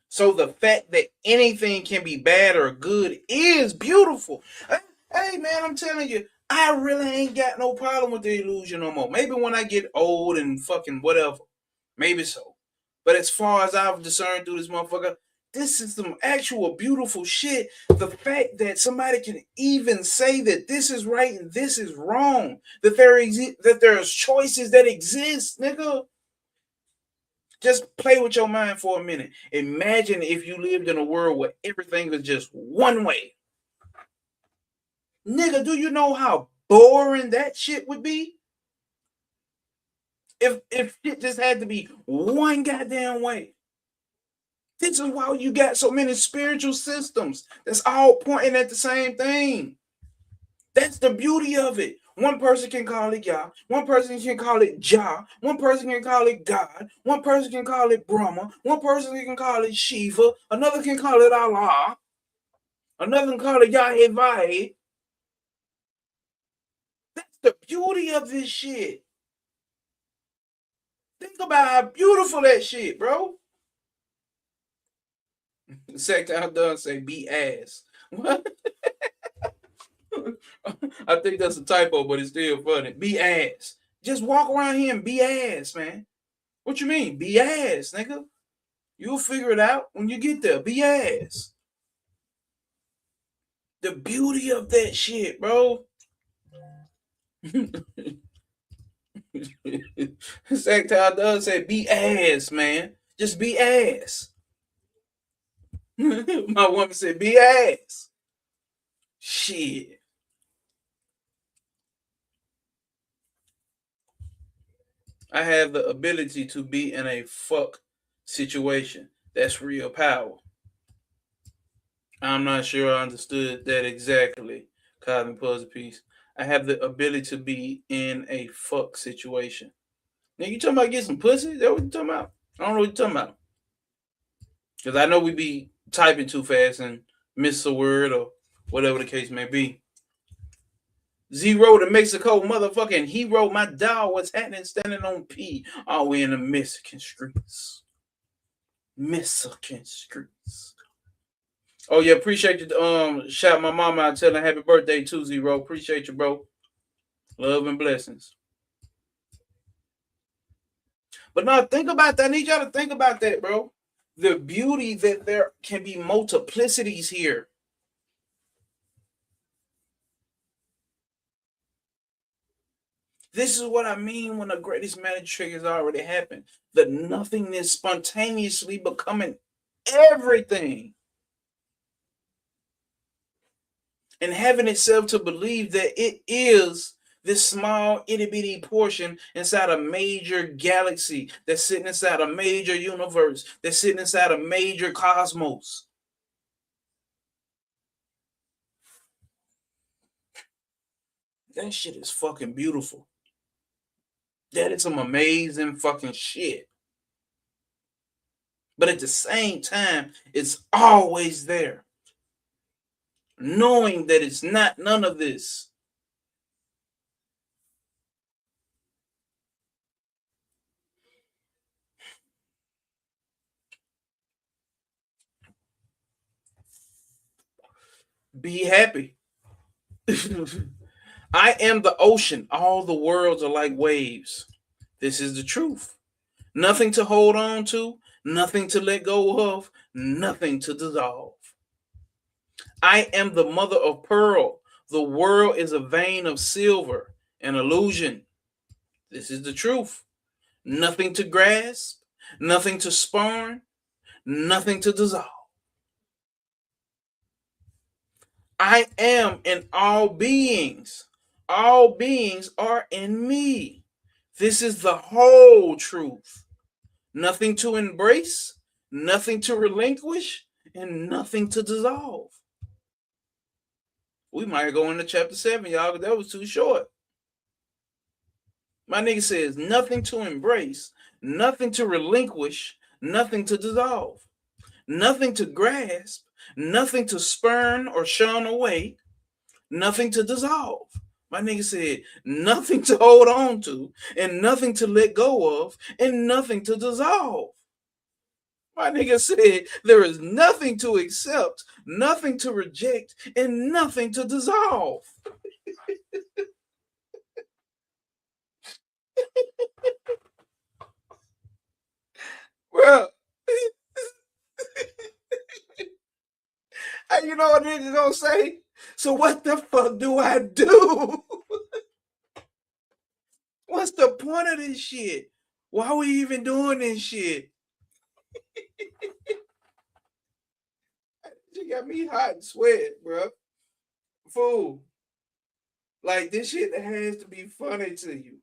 B: So the fact that anything can be bad or good is beautiful. Hey man, I'm telling you, I really ain't got no problem with the illusion no more. Maybe when I get old and fucking whatever, maybe so. But as far as I've discerned through this motherfucker, this is some actual beautiful shit. The fact that somebody can even say that this is right and this is wrong, that there's choices that exist, nigga. Just play with your mind for a minute. Imagine if you lived in a world where everything was just one way. Nigga, do you know how boring that shit would be? If it just had to be one goddamn way. This is why you got so many spiritual systems that's all pointing at the same thing. That's the beauty of it. One person can call it Yah, one person can call it Jah, one person can call it God, one person can call it Brahma, one person can call it Shiva, another can call it Allah, another can call it Yahweh. That's the beauty of this shit. Think about how beautiful that shit, bro. The second I'm done, say be ass. What? I think that's a typo, but it's still funny. Be ass. Just walk around here and be ass, man. What you mean? Be ass, nigga. You'll figure it out when you get there. Be ass. The beauty of that shit, bro. Sectile does say be ass, man. Just be ass. My woman said be ass. Shit. I have the ability to be in a fuck situation. That's real power. I'm not sure I understood that exactly, Cosmic Puzzle Piece. I have the ability to be in a fuck situation. Now you talking about get some pussy? Is that what you talking about? I don't know what you're talking about. Because I know we be typing too fast and miss a word or whatever the case may be. Zero to Mexico, motherfucking hero. My dog, what's happening? Standing on P. All we in the Mexican streets. Mexican streets. Oh yeah, appreciate you. Shout my mama out, tell her happy birthday too, Zero. Appreciate you, bro. Love and blessings. But now think about that. I need y'all to think about that, bro. The beauty that there can be multiplicities here. This is what I mean when the greatest magic trick has already happened. The nothingness spontaneously becoming everything. And having itself to believe that it is this small itty bitty portion inside a major galaxy that's sitting inside a major universe, that's sitting inside a major cosmos. That shit is fucking beautiful. That is some amazing fucking shit. But at the same time, it's always there. Knowing that it's not none of this. Be happy. I am the ocean. All the worlds are like waves. This is the truth. Nothing to hold on to, nothing to let go of, nothing to dissolve. I am the mother of pearl. The world is a vein of silver, an illusion. This is the truth. Nothing to grasp, nothing to spurn, nothing to dissolve. I am in all beings. All beings are in me. This is the whole truth. Nothing to embrace, nothing to relinquish, and nothing to dissolve. We might go into chapter 7, y'all, but that was too short. My nigga says nothing to embrace, nothing to relinquish, nothing to dissolve, nothing to grasp, nothing to spurn or shun away, nothing to dissolve. My nigga said nothing to hold on to, and nothing to let go of, and nothing to dissolve. My nigga said there is nothing to accept, nothing to reject, and nothing to dissolve. Well, you know what niggas gonna say? So what the fuck do I do? What's the point of this shit? Why are we even doing this shit? You got me hot and sweat, bro. Fool. Like, this shit has to be funny to you.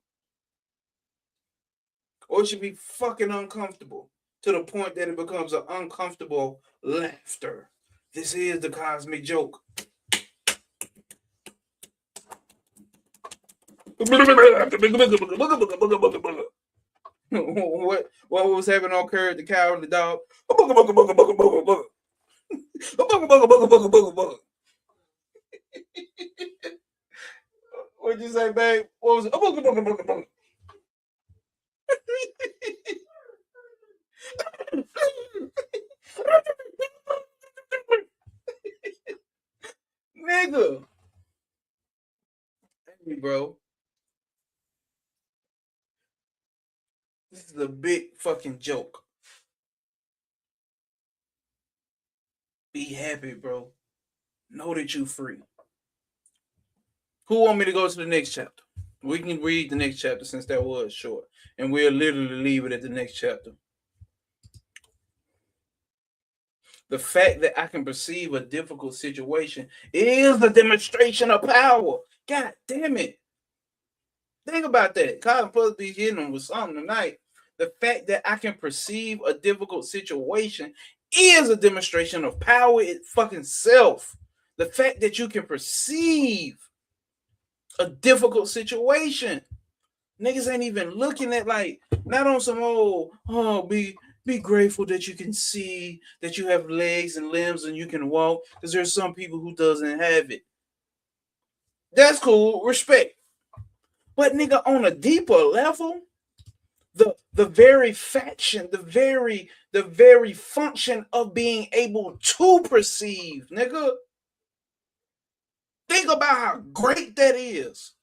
B: Or it should be fucking uncomfortable to the point that it becomes an uncomfortable laughter. This is the cosmic joke. What was happening on Courage the Cow and the Dog? What'd you say, babe? What was it? Nigga. Hey, bro. This is a big fucking joke. Be happy, bro. Know that you free. Who want me to go to the next chapter? We can read the next chapter since that was short. And we'll literally leave it at the next chapter. The fact that I can perceive a difficult situation is a demonstration of power. God damn it. Think about that. Colin supposed to be hitting him with something tonight. The fact that I can perceive a difficult situation is a demonstration of power it fucking self. The fact that you can perceive a difficult situation. Niggas ain't even looking at, like, not on some old, be grateful that you can see, that you have legs and limbs and you can walk, because there's some people who doesn't have it. That's cool, respect. But nigga, on a deeper level, the very faction, the very function of being able to perceive, nigga. Think about how great that is.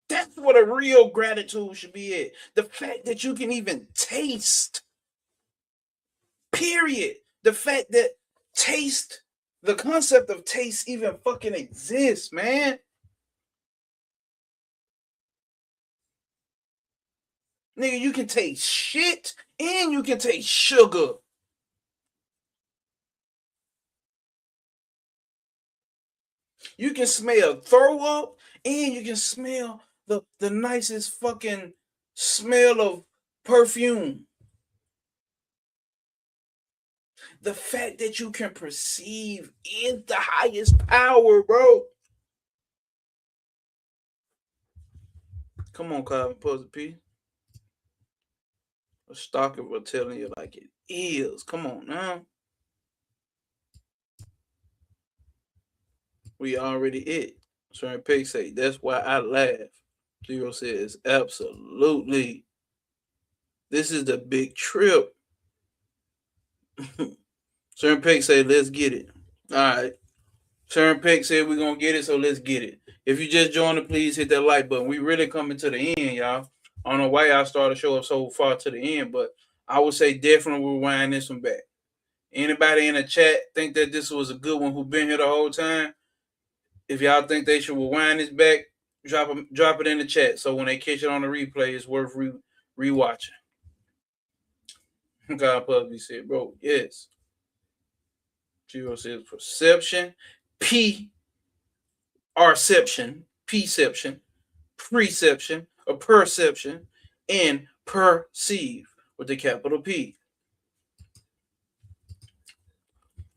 B: That's what a real gratitude should be at. The fact that you can even taste. Period. The fact that taste, the concept of taste even fucking exists, man. Nigga, you can taste shit and you can taste sugar. You can smell throw up and you can smell the nicest fucking smell of perfume. The fact that you can perceive is the highest power, bro. Come on, Calvin Puzzle P. A stalker will telling you like it is. Come on now. We already it. Sharon Pig say, that's why I laugh. Zero says, absolutely. This is the big trip. Sharon Pig say, let's get it. All right. Sharon Peck said we're going to get it, so let's get it. If you just joined it, please hit that like button. We really coming to the end, y'all. I don't know why y'all started to show up so far to the end, but I would say definitely we'll wind this one back. Anybody in the chat think that this was a good one who been here the whole time? If y'all think they should rewind this back, drop it in the chat. So when they catch it on the replay, it's worth rewatching. God Puppy said, bro, yes. Giro says perception, perception, preception, or perception, and perceive with the capital P.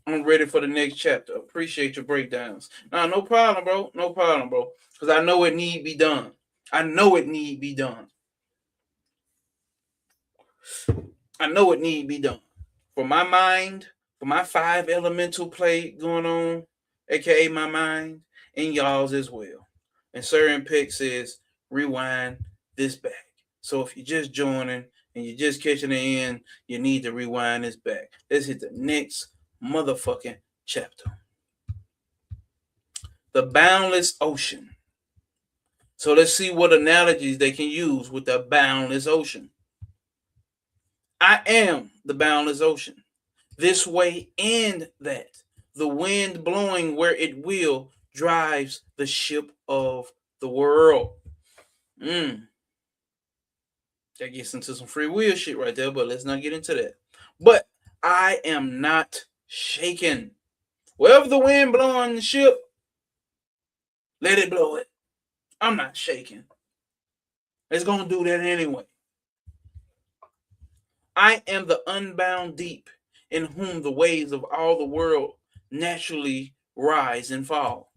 B: I'm ready for the next chapter. Appreciate your breakdowns. Nah, no problem, bro. No problem, bro. Because I know it need be done. I know it need be done. I know it need be done. For my mind, for my 5 elemental play going on, aka my mind, and y'all's as well. And Sir and Peck says, rewind this back. So if you're just joining and you're just catching the end, you need to rewind this back. Let's hit the next motherfucking chapter. The boundless ocean. So let's see what analogies they can use with the boundless ocean. I am the boundless ocean. This way and that. The wind blowing where it will drives the ship of the world. That gets into some free will shit right there, but let's not get into that. But I am not shaken. Wherever the wind blowing the ship, let it blow it. I'm not shaking. It's going to do that anyway. I am the unbound deep in whom the waves of all the world naturally rise and fall.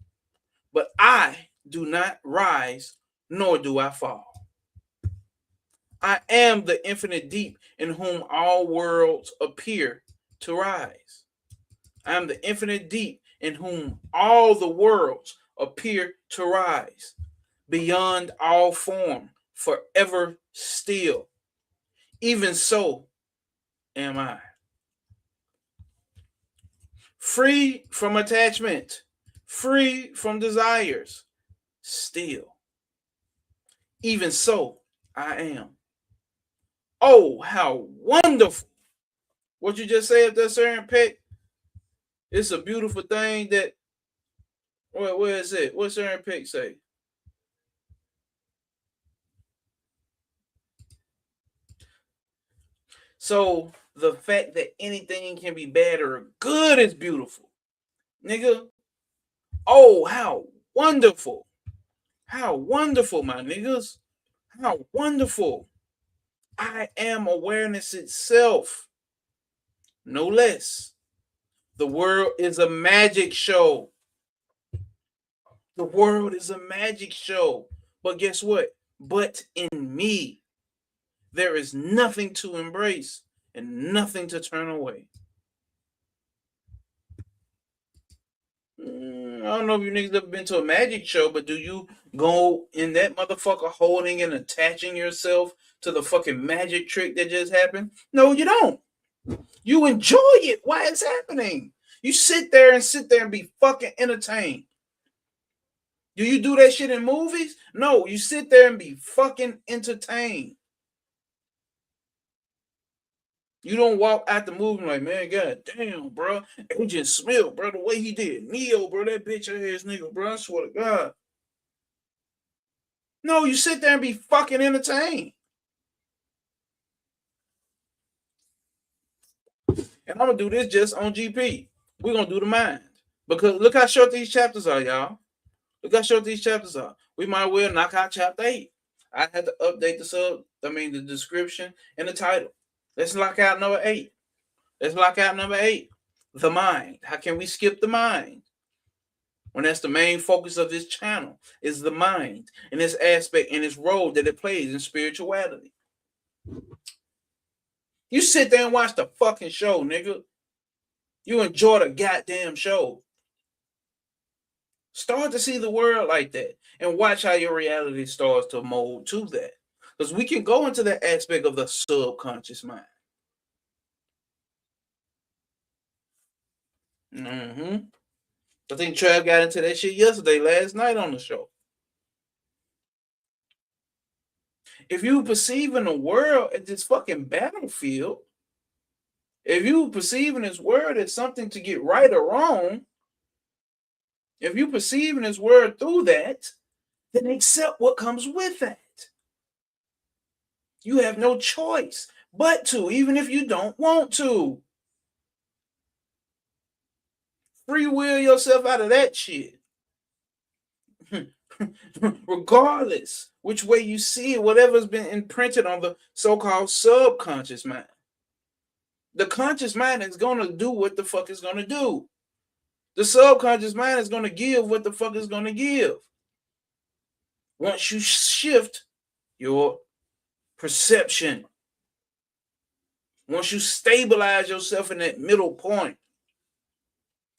B: But I do not rise, nor do I fall. I am the infinite deep in whom all worlds appear to rise. I am the infinite deep in whom all the worlds appear to rise, beyond all form, forever still. Even so am I. Free from attachment, free from desires, still. Even so I am. Oh, how wonderful. What you just say up there, Sir and Peck? It's a beautiful thing that, where is it? What Sir and Peck say? So the fact that anything can be bad or good is beautiful. Nigga. Oh, how wonderful. How wonderful, my niggas. How wonderful. I am awareness itself. No less. The world is a magic show. The world is a magic show. But guess what? But in me, there is nothing to embrace and nothing to turn away. I don't know if you niggas ever been to a magic show, but do you go in that motherfucker holding and attaching yourself to the fucking magic trick that just happened? No, you don't. You enjoy it while it's happening. You sit there and be fucking entertained. Do you do that shit in movies? No, you sit there and be fucking entertained. You don't walk out the movie like, man, god damn, bro. Agent Smith, bro, the way he did. Neo, bro, that bitch ass nigga, bro. I swear to God. No, you sit there and be fucking entertained. And I'm going to do this just on GP. We're going to do the mind. Because look how short these chapters are, y'all. Look how short these chapters are. We might well knock out chapter 8. I had to update the description and the title. Let's knock out number 8. Let's knock out number 8. The mind. How can we skip the mind? When that's the main focus of this channel, is the mind and its aspect and its role that it plays in spirituality. You sit there and watch the fucking show, nigga. You enjoy the goddamn show. Start to see the world like that and watch how your reality starts to mold to that. Because we can go into that aspect of the subconscious mind. I think Trav got into that shit last night on the show. If you perceiving the world as this fucking battlefield, if you perceiving this world as something to get right or wrong, if you perceiving this world through that, then accept what comes with that. You have no choice but to, even if you don't want to. Free will yourself out of that shit. Regardless which way you see it, whatever's been imprinted on the so-called subconscious mind. The conscious mind is going to do what the fuck it's going to do. The subconscious mind is going to give what the fuck it's going to give. Once you shift your perception, once you stabilize yourself in that middle point,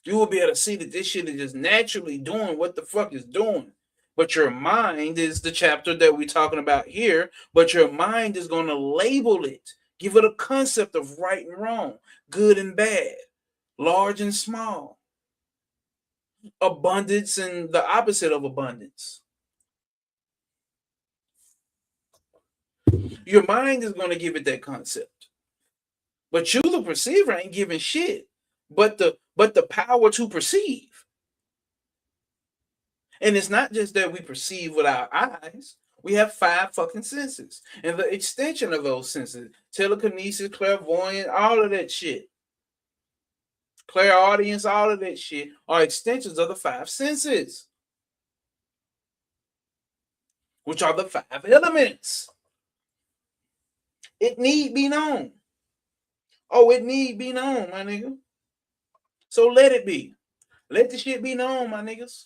B: you will be able to see that this shit is just naturally doing what the fuck it's doing. But your mind is the chapter that we're talking about here. But your mind is going to label it, give it a concept of right and wrong, good and bad, large and small, abundance and the opposite of abundance. Your mind is going to give it that concept. But you, the perceiver, ain't giving shit but the power to perceive. And it's not just that we perceive with our eyes. We have 5 fucking senses. And the extension of those senses, telekinesis, clairvoyance, all of that shit, clairaudience, all of that shit are extensions of the 5 senses, which are the 5 elements. It need be known. Oh, it need be known, my nigga. So let it be. Let the shit be known, my niggas.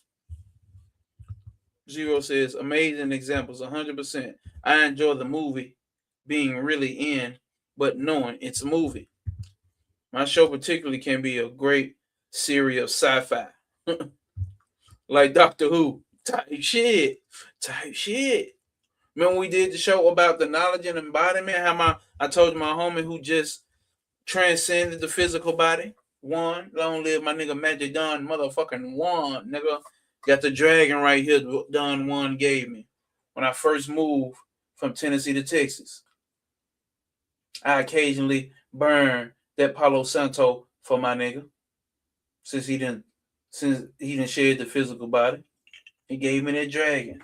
B: Zero says, amazing examples, 100%. I enjoy the movie being really in, but knowing it's a movie. My show particularly can be a great series of sci-fi. Like Doctor Who. Type shit. Remember we did the show about the knowledge and embodiment? How I told you my homie who just transcended the physical body. One, long live my nigga Magic Don motherfucking one, nigga. Got the dragon right here Don Juan gave me when I first moved from Tennessee to Texas. I occasionally burn that Palo Santo for my nigga. Since he didn't shed the physical body. He gave me that dragon.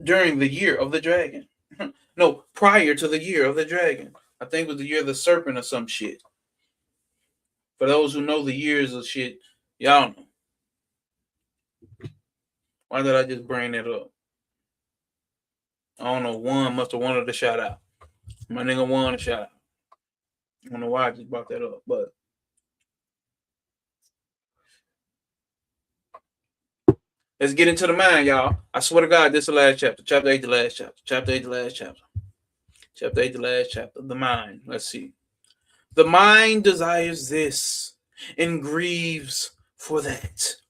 B: During the year of the dragon. No, prior to the year of the dragon. I think it was the year of the serpent or some shit. For those who know the years of shit, y'all know. Why did I just bring that up? I don't know. One must have wanted a shout out. My nigga wanted a shout out. I don't know why I just brought that up, but let's get into the mind, y'all. I swear to God, this is the last chapter. Chapter 8, the last chapter. Chapter 8, the last chapter. Chapter 8, the last chapter. The mind. Let's see. The mind desires this and grieves for that.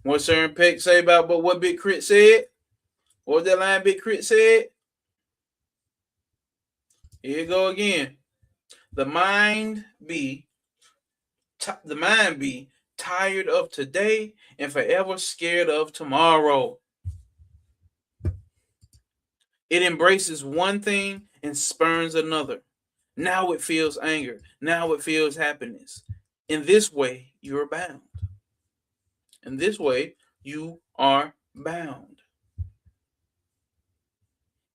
B: What Sir Peck say about but what Big Crit said? What was that line Big Crit said? Here you go again. The mind be tired of today and forever scared of tomorrow. It embraces one thing and spurns another. Now it feels anger. Now it feels happiness. In this way, you are bound. In this way, you are bound.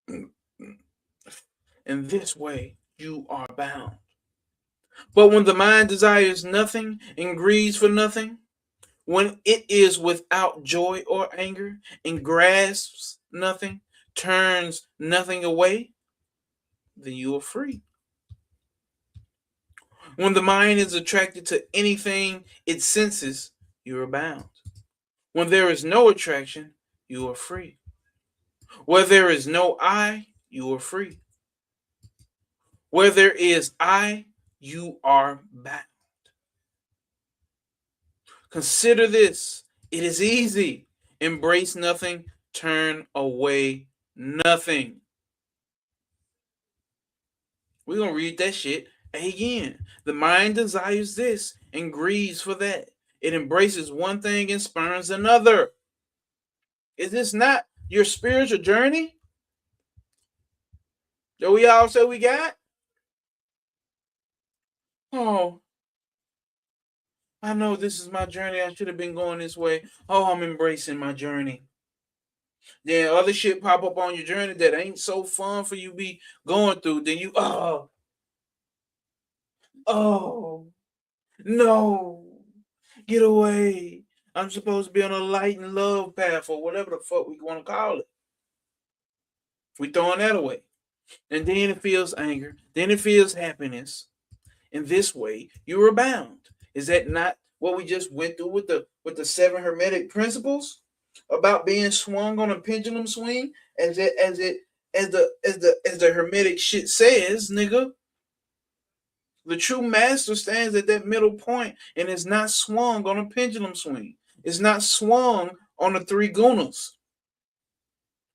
B: In this way, you are bound. But when the mind desires nothing and grieves for nothing, when it is without joy or anger and grasps nothing, turns nothing away, then you are free. When the mind is attracted to anything it senses, you are bound. When there is no attraction, you are free. Where there is no I, you are free. Where there is I, you are bound. Consider this. It is easy. Embrace nothing. Turn away nothing. We're going to read that shit again. The mind desires this and grieves for that. It embraces one thing and spurns another. Is this not your spiritual journey that we all say we got? Oh, I know this is my journey. I should have been going this way. Oh, I'm embracing my journey. Then other shit pop up on your journey that ain't so fun for you to be going through. Then you, oh, no, get away. I'm supposed to be on a light and love path or whatever the fuck we want to call it. We throwing that away. And then it feels anger. Then it feels happiness. In this way, you are bound. Is that not what we just went through with the 7 hermetic principles about being swung on a pendulum swing, as the hermetic shit says, nigga? The true master stands at that middle point and is not swung on a pendulum swing. It's not swung on the 3 gunas.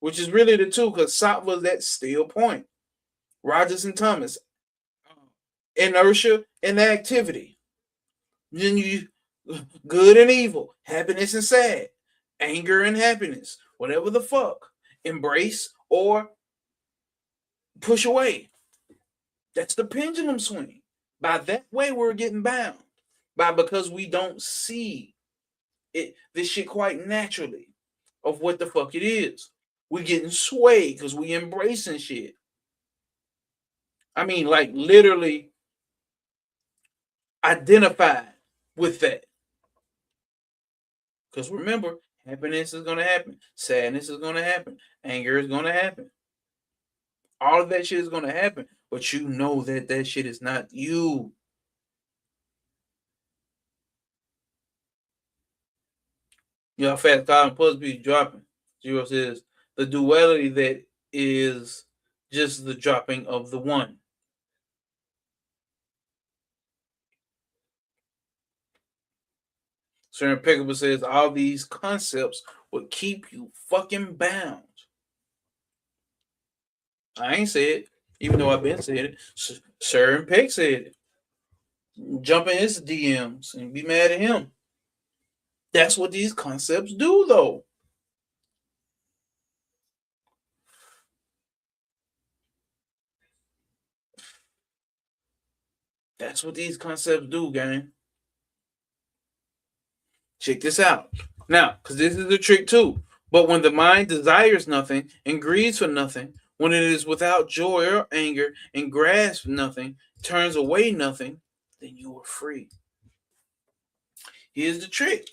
B: which is really the two, because sattva's that still point. Rajas and Thomas, inertia and activity. Then you good and evil, happiness and sad, anger and happiness, whatever the fuck, embrace or push away. That's the pendulum swing. By that way, we're getting bound. Because we don't see it, this shit quite naturally of what the fuck it is. We're getting swayed because we embracing shit. I mean, like literally identified with that. Because remember, happiness is going to happen. Sadness is going to happen. Anger is going to happen. All of that shit is going to happen. But you know that that shit is not you. You know, Fast Car and Puzzle be dropping. Zero says the duality that is just the dropping of the one. Sir Impeccable says all these concepts would keep you fucking bound. I ain't said it, even though I've been saying it. Sir Impeccable said it. Jump in his DMs and be mad at him. That's what these concepts do, though. That's what these concepts do, gang. Check this out. Now, because this is the trick too. But when the mind desires nothing and grieves for nothing, when it is without joy or anger and grasps nothing, turns away nothing, then you are free. Here's the trick.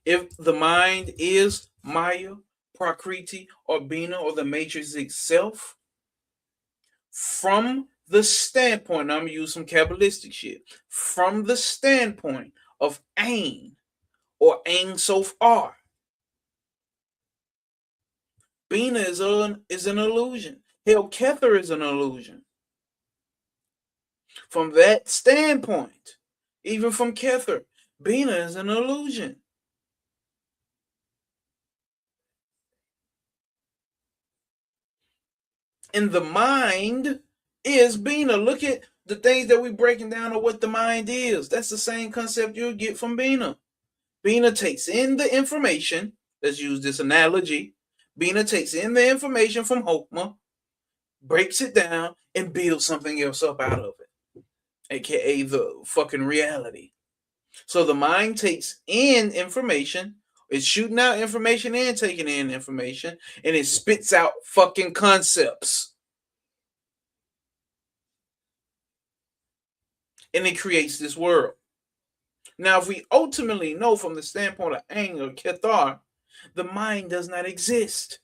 B: If the mind is Maya, Prakriti, or Bina, or the matrix itself, from the standpoint, I'm going to use some Kabbalistic shit, from the standpoint of Ain, or Ain Sof R, Bina is an illusion. Hell, Kether is an illusion. From that standpoint, even from Kether, Bina is an illusion. And the mind is Bina. Look at the things that we're breaking down of what the mind is. That's the same concept you'll get from Bina. Bina takes in the information. Let's use this analogy. Bina takes in the information from Hokmah, breaks it down, and builds something else up out of it, aka the fucking reality. So the mind takes in information, it's shooting out information and taking in information, and it spits out fucking concepts. And it creates this world. Now, if we ultimately know from the standpoint of anger, Kethar, the mind does not exist.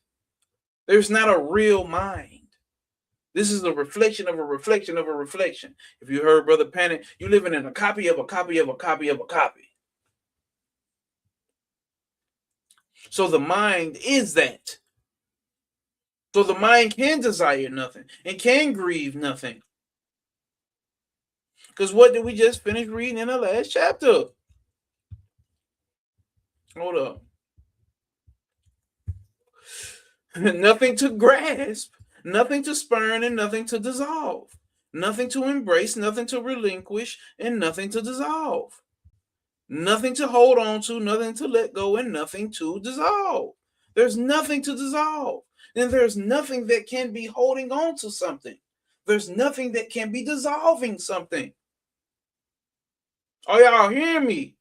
B: There's not a real mind. This is a reflection of a reflection of a reflection. If you heard Brother Panic, you're living in a copy of a copy of a copy of a copy. So the mind is that. So the mind can desire nothing and can grieve nothing. Because what did we just finish reading in the last chapter? Hold up. Nothing to grasp, nothing to spurn, and nothing to dissolve. Nothing to embrace, nothing to relinquish, and nothing to dissolve. Nothing to hold on to, nothing to let go, and nothing to dissolve. There's nothing to dissolve. And there's nothing that can be holding on to something. There's nothing that can be dissolving something. Are y'all hearing me?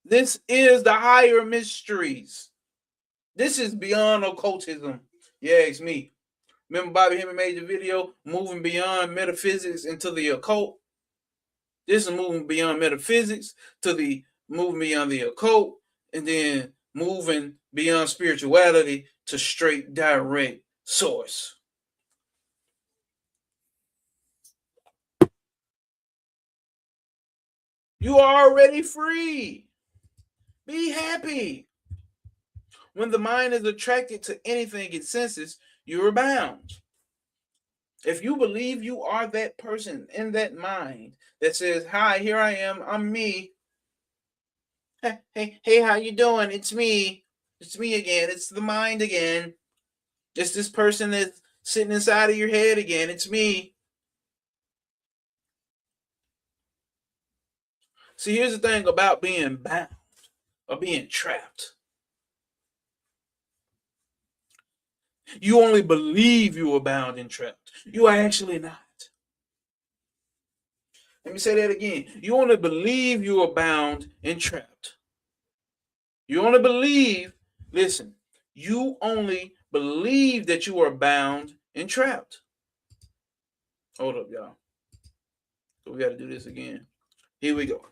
B: This is the higher mysteries. This is beyond occultism. Yeah, it's me. Remember Bobby Hemming made the video moving beyond metaphysics into the occult? This is moving beyond metaphysics to the moving beyond the occult, and then moving beyond spirituality to straight direct source. You are already free. Be happy. When the mind is attracted to anything it senses, you're bound. If you believe you are that person in that mind that says, hi, here I am, I'm me. Hey, how you doing? It's me. It's me again. It's the mind again. It's this person that's sitting inside of your head again. It's me. See, here's the thing about being bound or being trapped. You only believe you are bound and trapped. You are actually not. Let me say that again. You only believe you are bound and trapped. You only believe, listen, you only believe that you are bound and trapped. Hold up, y'all. So we got to do this again. Here we go.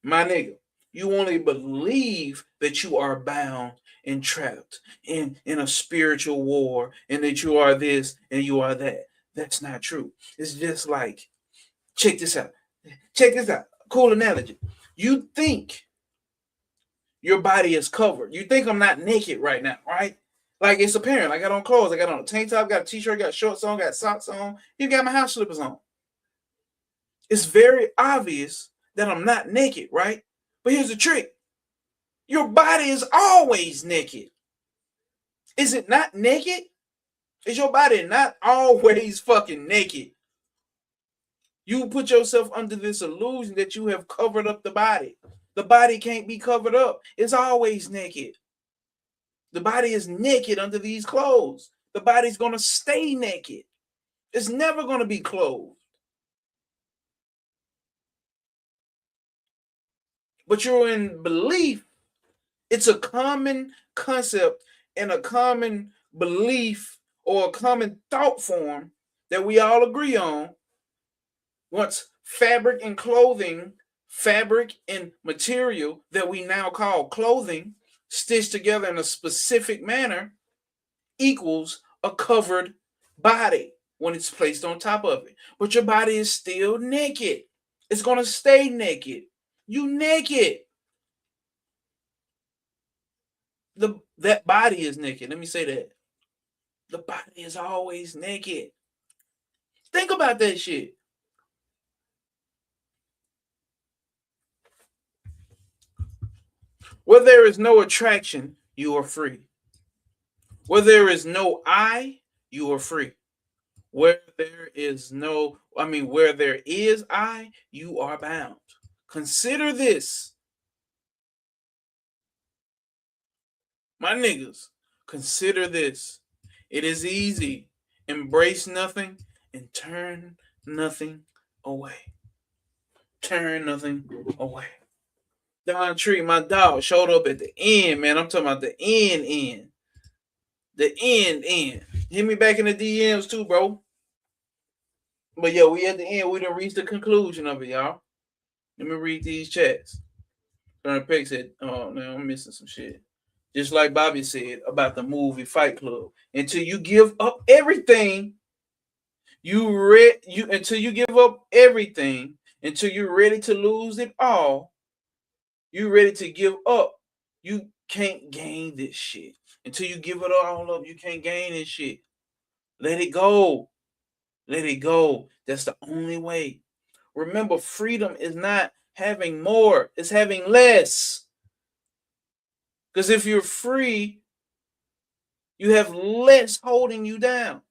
B: My nigga, you only believe that you are bound and trapped in a spiritual war and that you are this and you are that. That's not true. It's just like, check this out. Check this out. Cool analogy. You think your body is covered. You think I'm not naked right now, right? Like it's apparent. I got on clothes. I got on a tank top, got a t-shirt, got shorts on, got socks on. You got my house slippers on. It's very obvious that I'm not naked, right? But here's the trick. Your body is always naked. Is it not naked? Is your body not always fucking naked? You put yourself under this illusion that you have covered up the body. The body can't be covered up. It's always naked. The body is naked under these clothes. The body's going to stay naked. It's never going to be clothed. But you're in belief. It's a common concept and a common belief or a common thought form that we all agree on. Once fabric and clothing, fabric and material that we now call clothing, stitched together in a specific manner, equals a covered body when it's placed on top of it. But your body is still naked. It's going to stay naked. You naked. That body is naked. Let me say that. The body is always naked. Think about that shit. Where there is no attraction, you are free. Where there is no I, you are free. Where there is I, you are bound. Consider this. My niggas, consider this. It is easy. Embrace nothing and turn nothing away. Turn nothing away. Don Tree, my dog, showed up at the end, man. I'm talking about the end. The end. Hit me back in the DMs too, bro. But yo, we at the end. We done reached the conclusion of it, y'all. Let me read these chats. Turn Peck said, oh, man, I'm missing some shit. Just like Bobby said about the movie Fight Club. Until you give up everything, until you give up everything, until you're ready to lose it all, you're ready to give up. You can't gain this shit. Until you give it all up, you can't gain this shit. Let it go. Let it go. That's the only way. Remember, freedom is not having more, it's having less. Because if you're free, you have less holding you down.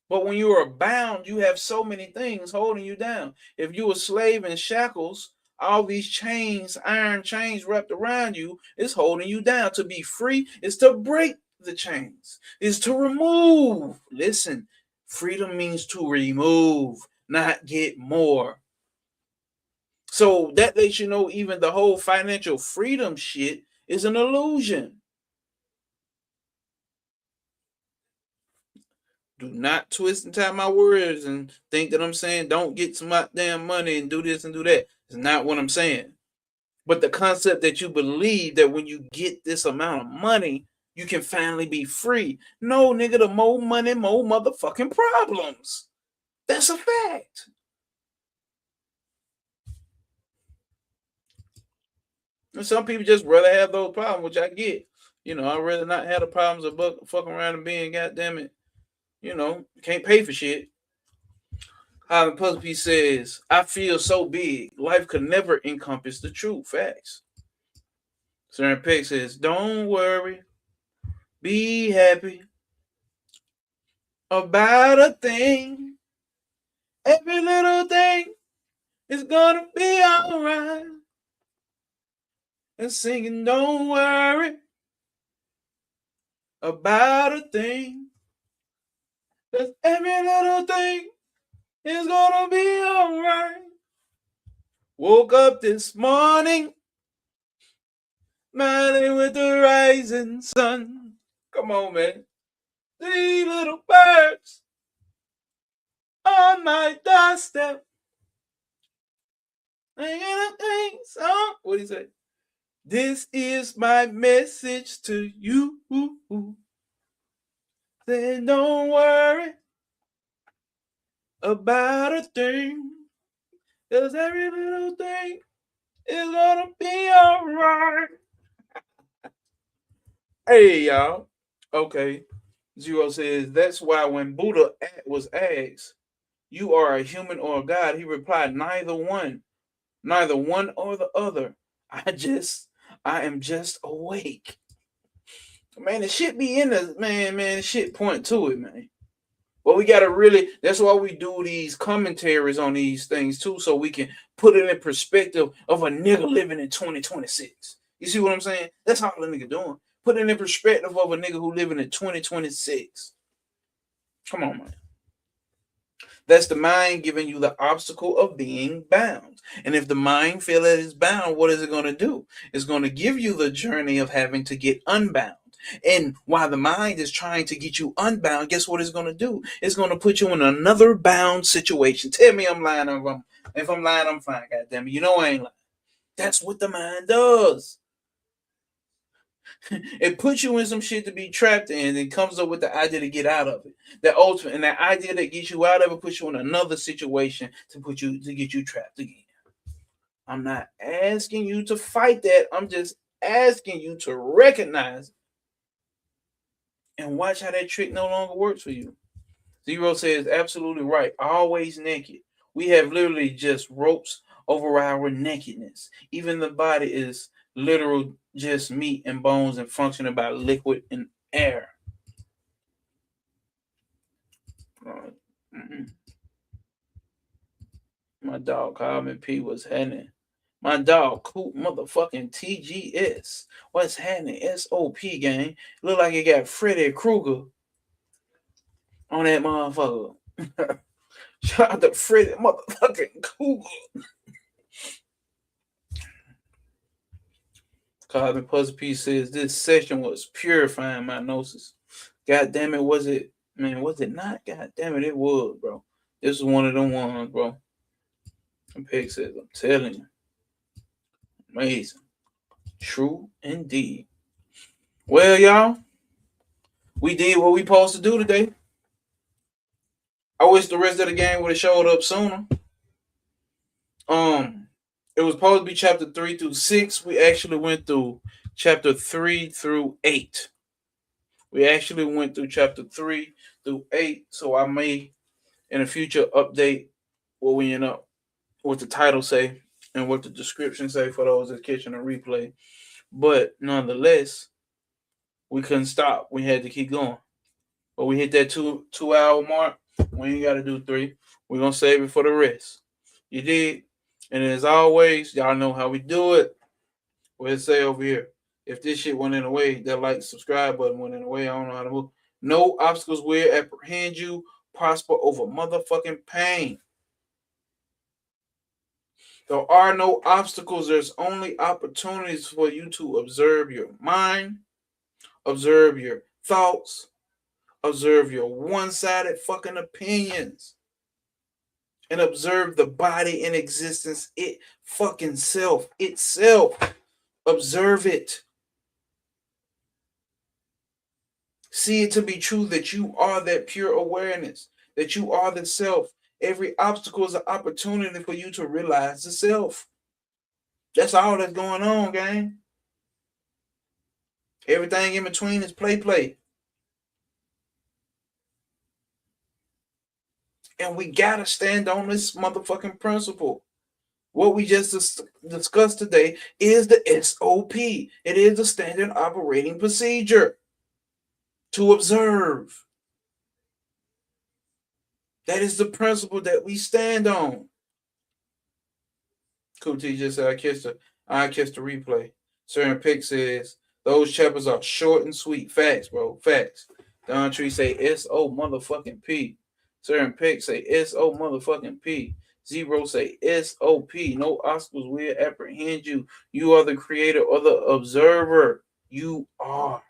B: But when you are bound, you have so many things holding you down. If you're a slave in shackles, all these chains, iron chains wrapped around you, is holding you down. To be free is to break the chains, is to remove. Listen, freedom means to remove, not get more. So that lets you know even the whole financial freedom shit is an illusion. Do not twist and tie my words and think that I'm saying don't get some damn money and do this and do that. It's not what I'm saying. But the concept that you believe that when you get this amount of money, you can finally be free. No, nigga, the more money, more motherfucking problems. That's a fact. And some people just rather have those problems, which I get. You know, I'd rather not have the problems of fucking around and being, goddamn it, you know, can't pay for shit. Holland Puzzle says, I feel so big. Life could never encompass the truth. Facts. Saren Peck says, don't worry. Be happy. about a thing. Every little thing is gonna be alright. And singing, don't worry about a thing. 'Cause every little thing is gonna be alright. Woke up this morning, smiling with the rising sun. Come on, man. 3 little birds on my doorstep. Song. What do you say? This is my message to you. Then don't worry about a thing. 'Cause every little thing is gonna be alright. Hey, y'all. Okay. Zero says, that's why when Buddha was asked, you are a human or a god, he replied, neither one or the other. I am just awake. Man, the shit be in the man, shit point to it, man. But we gotta really, that's why we do these commentaries on these things too, so we can put it in perspective of a nigga living in 2026. You see what I'm saying? That's all the nigga doing. Put it in perspective of a nigga who living in 2026. Come on, man. That's the mind giving you the obstacle of being bound. And if the mind feels that it's bound, what is it going to do? It's going to give you the journey of having to get unbound. And while the mind is trying to get you unbound, guess what it's going to do? It's going to put you in another bound situation. Tell me I'm lying. If I'm lying, I'm fine. Goddamn it. You know I ain't lying. That's what the mind does. It puts you in some shit to be trapped in and comes up with the idea to get out of it. The ultimate, and that idea that gets you out of it puts you in another situation to get you trapped again. I'm not asking you to fight that. I'm just asking you to recognize and watch how that trick no longer works for you. Zero says absolutely right. Always naked. We have literally just ropes over our nakedness. Even the body is literal just meat and bones and functioning by liquid and air. My dog called me P. What's happening? My dog Coop motherfucking TGS. What's happening? SOP gang. Look like it got Freddy Krueger on that motherfucker. Shout out to Freddy motherfucking Krueger. Carbon Puzzle P says this session was purifying my gnosis. God damn it, was it? Man, was it not? God damn it, it was, bro. This is one of them ones, bro. And Peg says, I'm telling you. Amazing. True indeed. Well, y'all, we did what we supposed to do today. I wish the rest of the game would have showed up sooner. It was supposed to be chapter 3 through 6. We actually went through chapter 3 through 8. We actually went through chapter 3 through 8. So I may, in a future, update what we end up, what the title say, and what the description say for those that's catching a replay. But nonetheless, we couldn't stop. We had to keep going. But we hit that two hour mark. We ain't got to do 3. We're going to save it for the rest. You did? And as always, y'all know how we do it. What it say over here? If this shit went in the way, that like, subscribe button went in the way. I don't know how to move. No obstacles will apprehend you. Prosper over motherfucking pain. There are no obstacles. There's only opportunities for you to observe your mind, observe your thoughts, observe your one-sided fucking opinions, and observe the body in existence, it fucking self, itself. Observe it. See it to be true that you are that pure awareness, that you are the self. Every obstacle is an opportunity for you to realize the self. That's all that's going on, gang. Everything in between is play. And we gotta stand on this motherfucking principle. What we just discussed today is the SOP. It is the standard operating procedure to observe. That is the principle that we stand on. Cool T just said, I kissed the replay. Certain Pick says, those chapters are short and sweet. Facts, bro. Facts. Don Tree say, S-O motherfucking P. Certain Pick say, S-O motherfucking P. Zero say, S-O-P. No obstacles will apprehend you. You are the creator or the observer. You are.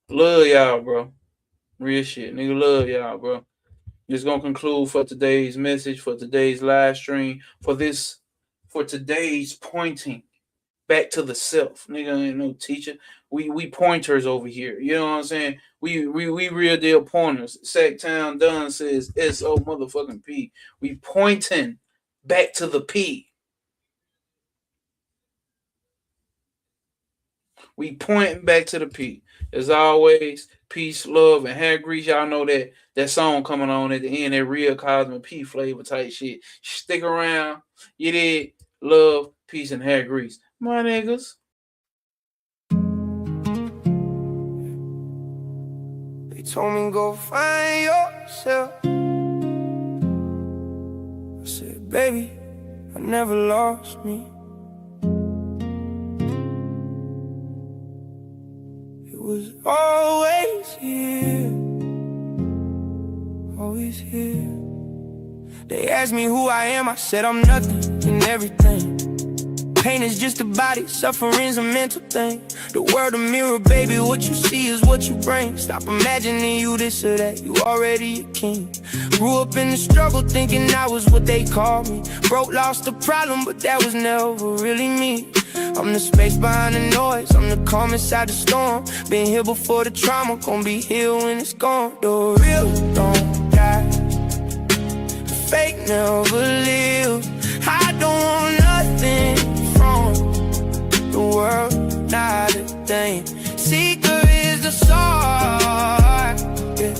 B: Love y'all, bro. Real shit. Nigga, love y'all, bro. It's gonna conclude for today's message, for today's live stream, for today's pointing back to the self. Nigga ain't no teacher. We pointers over here. You know what I'm saying? We real deal pointers. Sacktown Dunn says S-O motherfucking P. We pointing back to the P. We pointing back to the P. As always, peace, love, and hair grease. Y'all know that song coming on at the end, that real Cosmic P flavor type shit. Stick around. You did. Love, peace, and hair grease. My niggas.
A: They told me go find yourself. I said, baby, I never lost me. It was always here, always here. They asked me who I am, I said I'm nothing and everything. Pain is just a body, suffering's a mental thing. The world a mirror, baby, what you see is what you bring. Stop imagining you this or that, you already a king. Grew up in the struggle thinking I was what they called me. Broke, lost the problem, but that was never really me. I'm the space behind the noise, I'm the calm inside the storm. Been here before the trauma, gon' be here when it's gone. The real don't die, the fake never live. I don't want nothing from the world, not a thing. Seeker is the sword, yeah.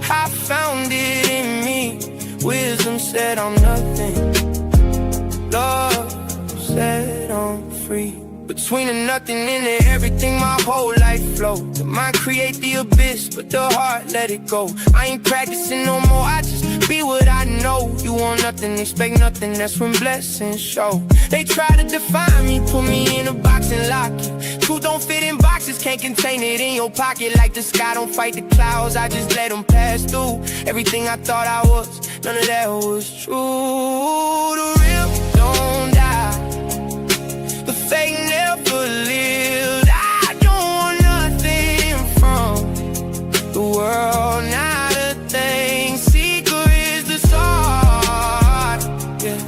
A: I found it in me. Wisdom said I'm nothing. Love said I'm free. Between the nothing and the everything, my whole life flowed. The mind create the abyss, but the heart let it go. I ain't practicing no more, I just be what I know. You want nothing, expect nothing, that's when blessings show. They try to define me, put me in a box and lock it. Truth don't fit in boxes, can't contain it in your pocket. Like the sky don't fight the clouds, I just let them pass through. Everything I thought I was, none of that was true. The real don't die, the fake never lived. I don't want nothing from the world, not a thing. Seeker is the sword, yeah.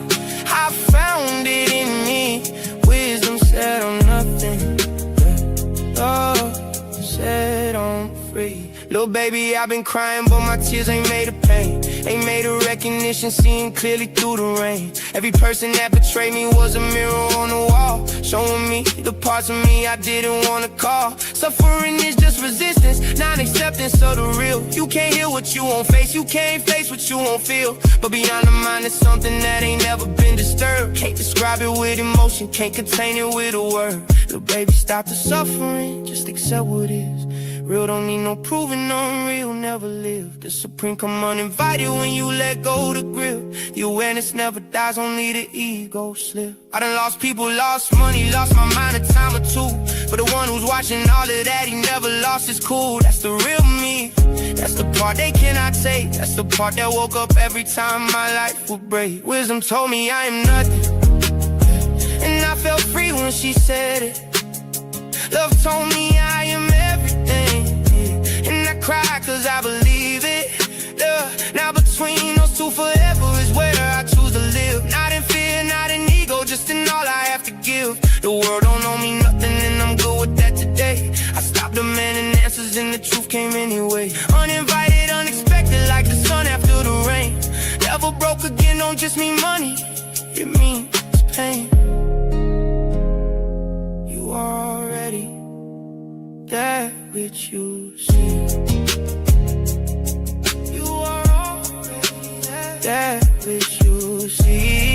A: I found it in me. Wisdom said I'm nothing, yeah. Love said I'm free. Little baby, I've been crying, but my tears ain't made of pain. Ain't made of recognition, seeing clearly through the rain. Every person that betrayed me was a mirror on the wall, showing me the parts of me I didn't wanna call. Suffering is just resistance, non-acceptance of the real. You can't hear what you won't face, you can't face what you won't feel. But beyond the mind is something that ain't never been disturbed. Can't describe it with emotion, can't contain it with a word. Little baby, stop the suffering, just accept what is. Real don't need no proving, unreal never live. The supreme come uninvited when you let go the grip. The awareness never dies, only the ego slip. I done lost people, lost money, lost my mind a time or two. But the one who's watching all of that, he never lost his cool. That's the real me, that's the part they cannot take. That's the part that woke up every time my life would break. Wisdom told me I am nothing, and I felt free when she said it. Love told me I am everything, yeah. And I cry cause I believe it, yeah. Now between those two forever is where I choose to live. Not in fear, not in ego, just in all I have to give. The world don't owe me nothing and I'm good with that today. I stopped demanding answers and the truth came anyway. Uninvited, unexpected, like the sun after the rain. Never broke again, don't just mean money, it means pain. You are already that which you see. You are already that which you see.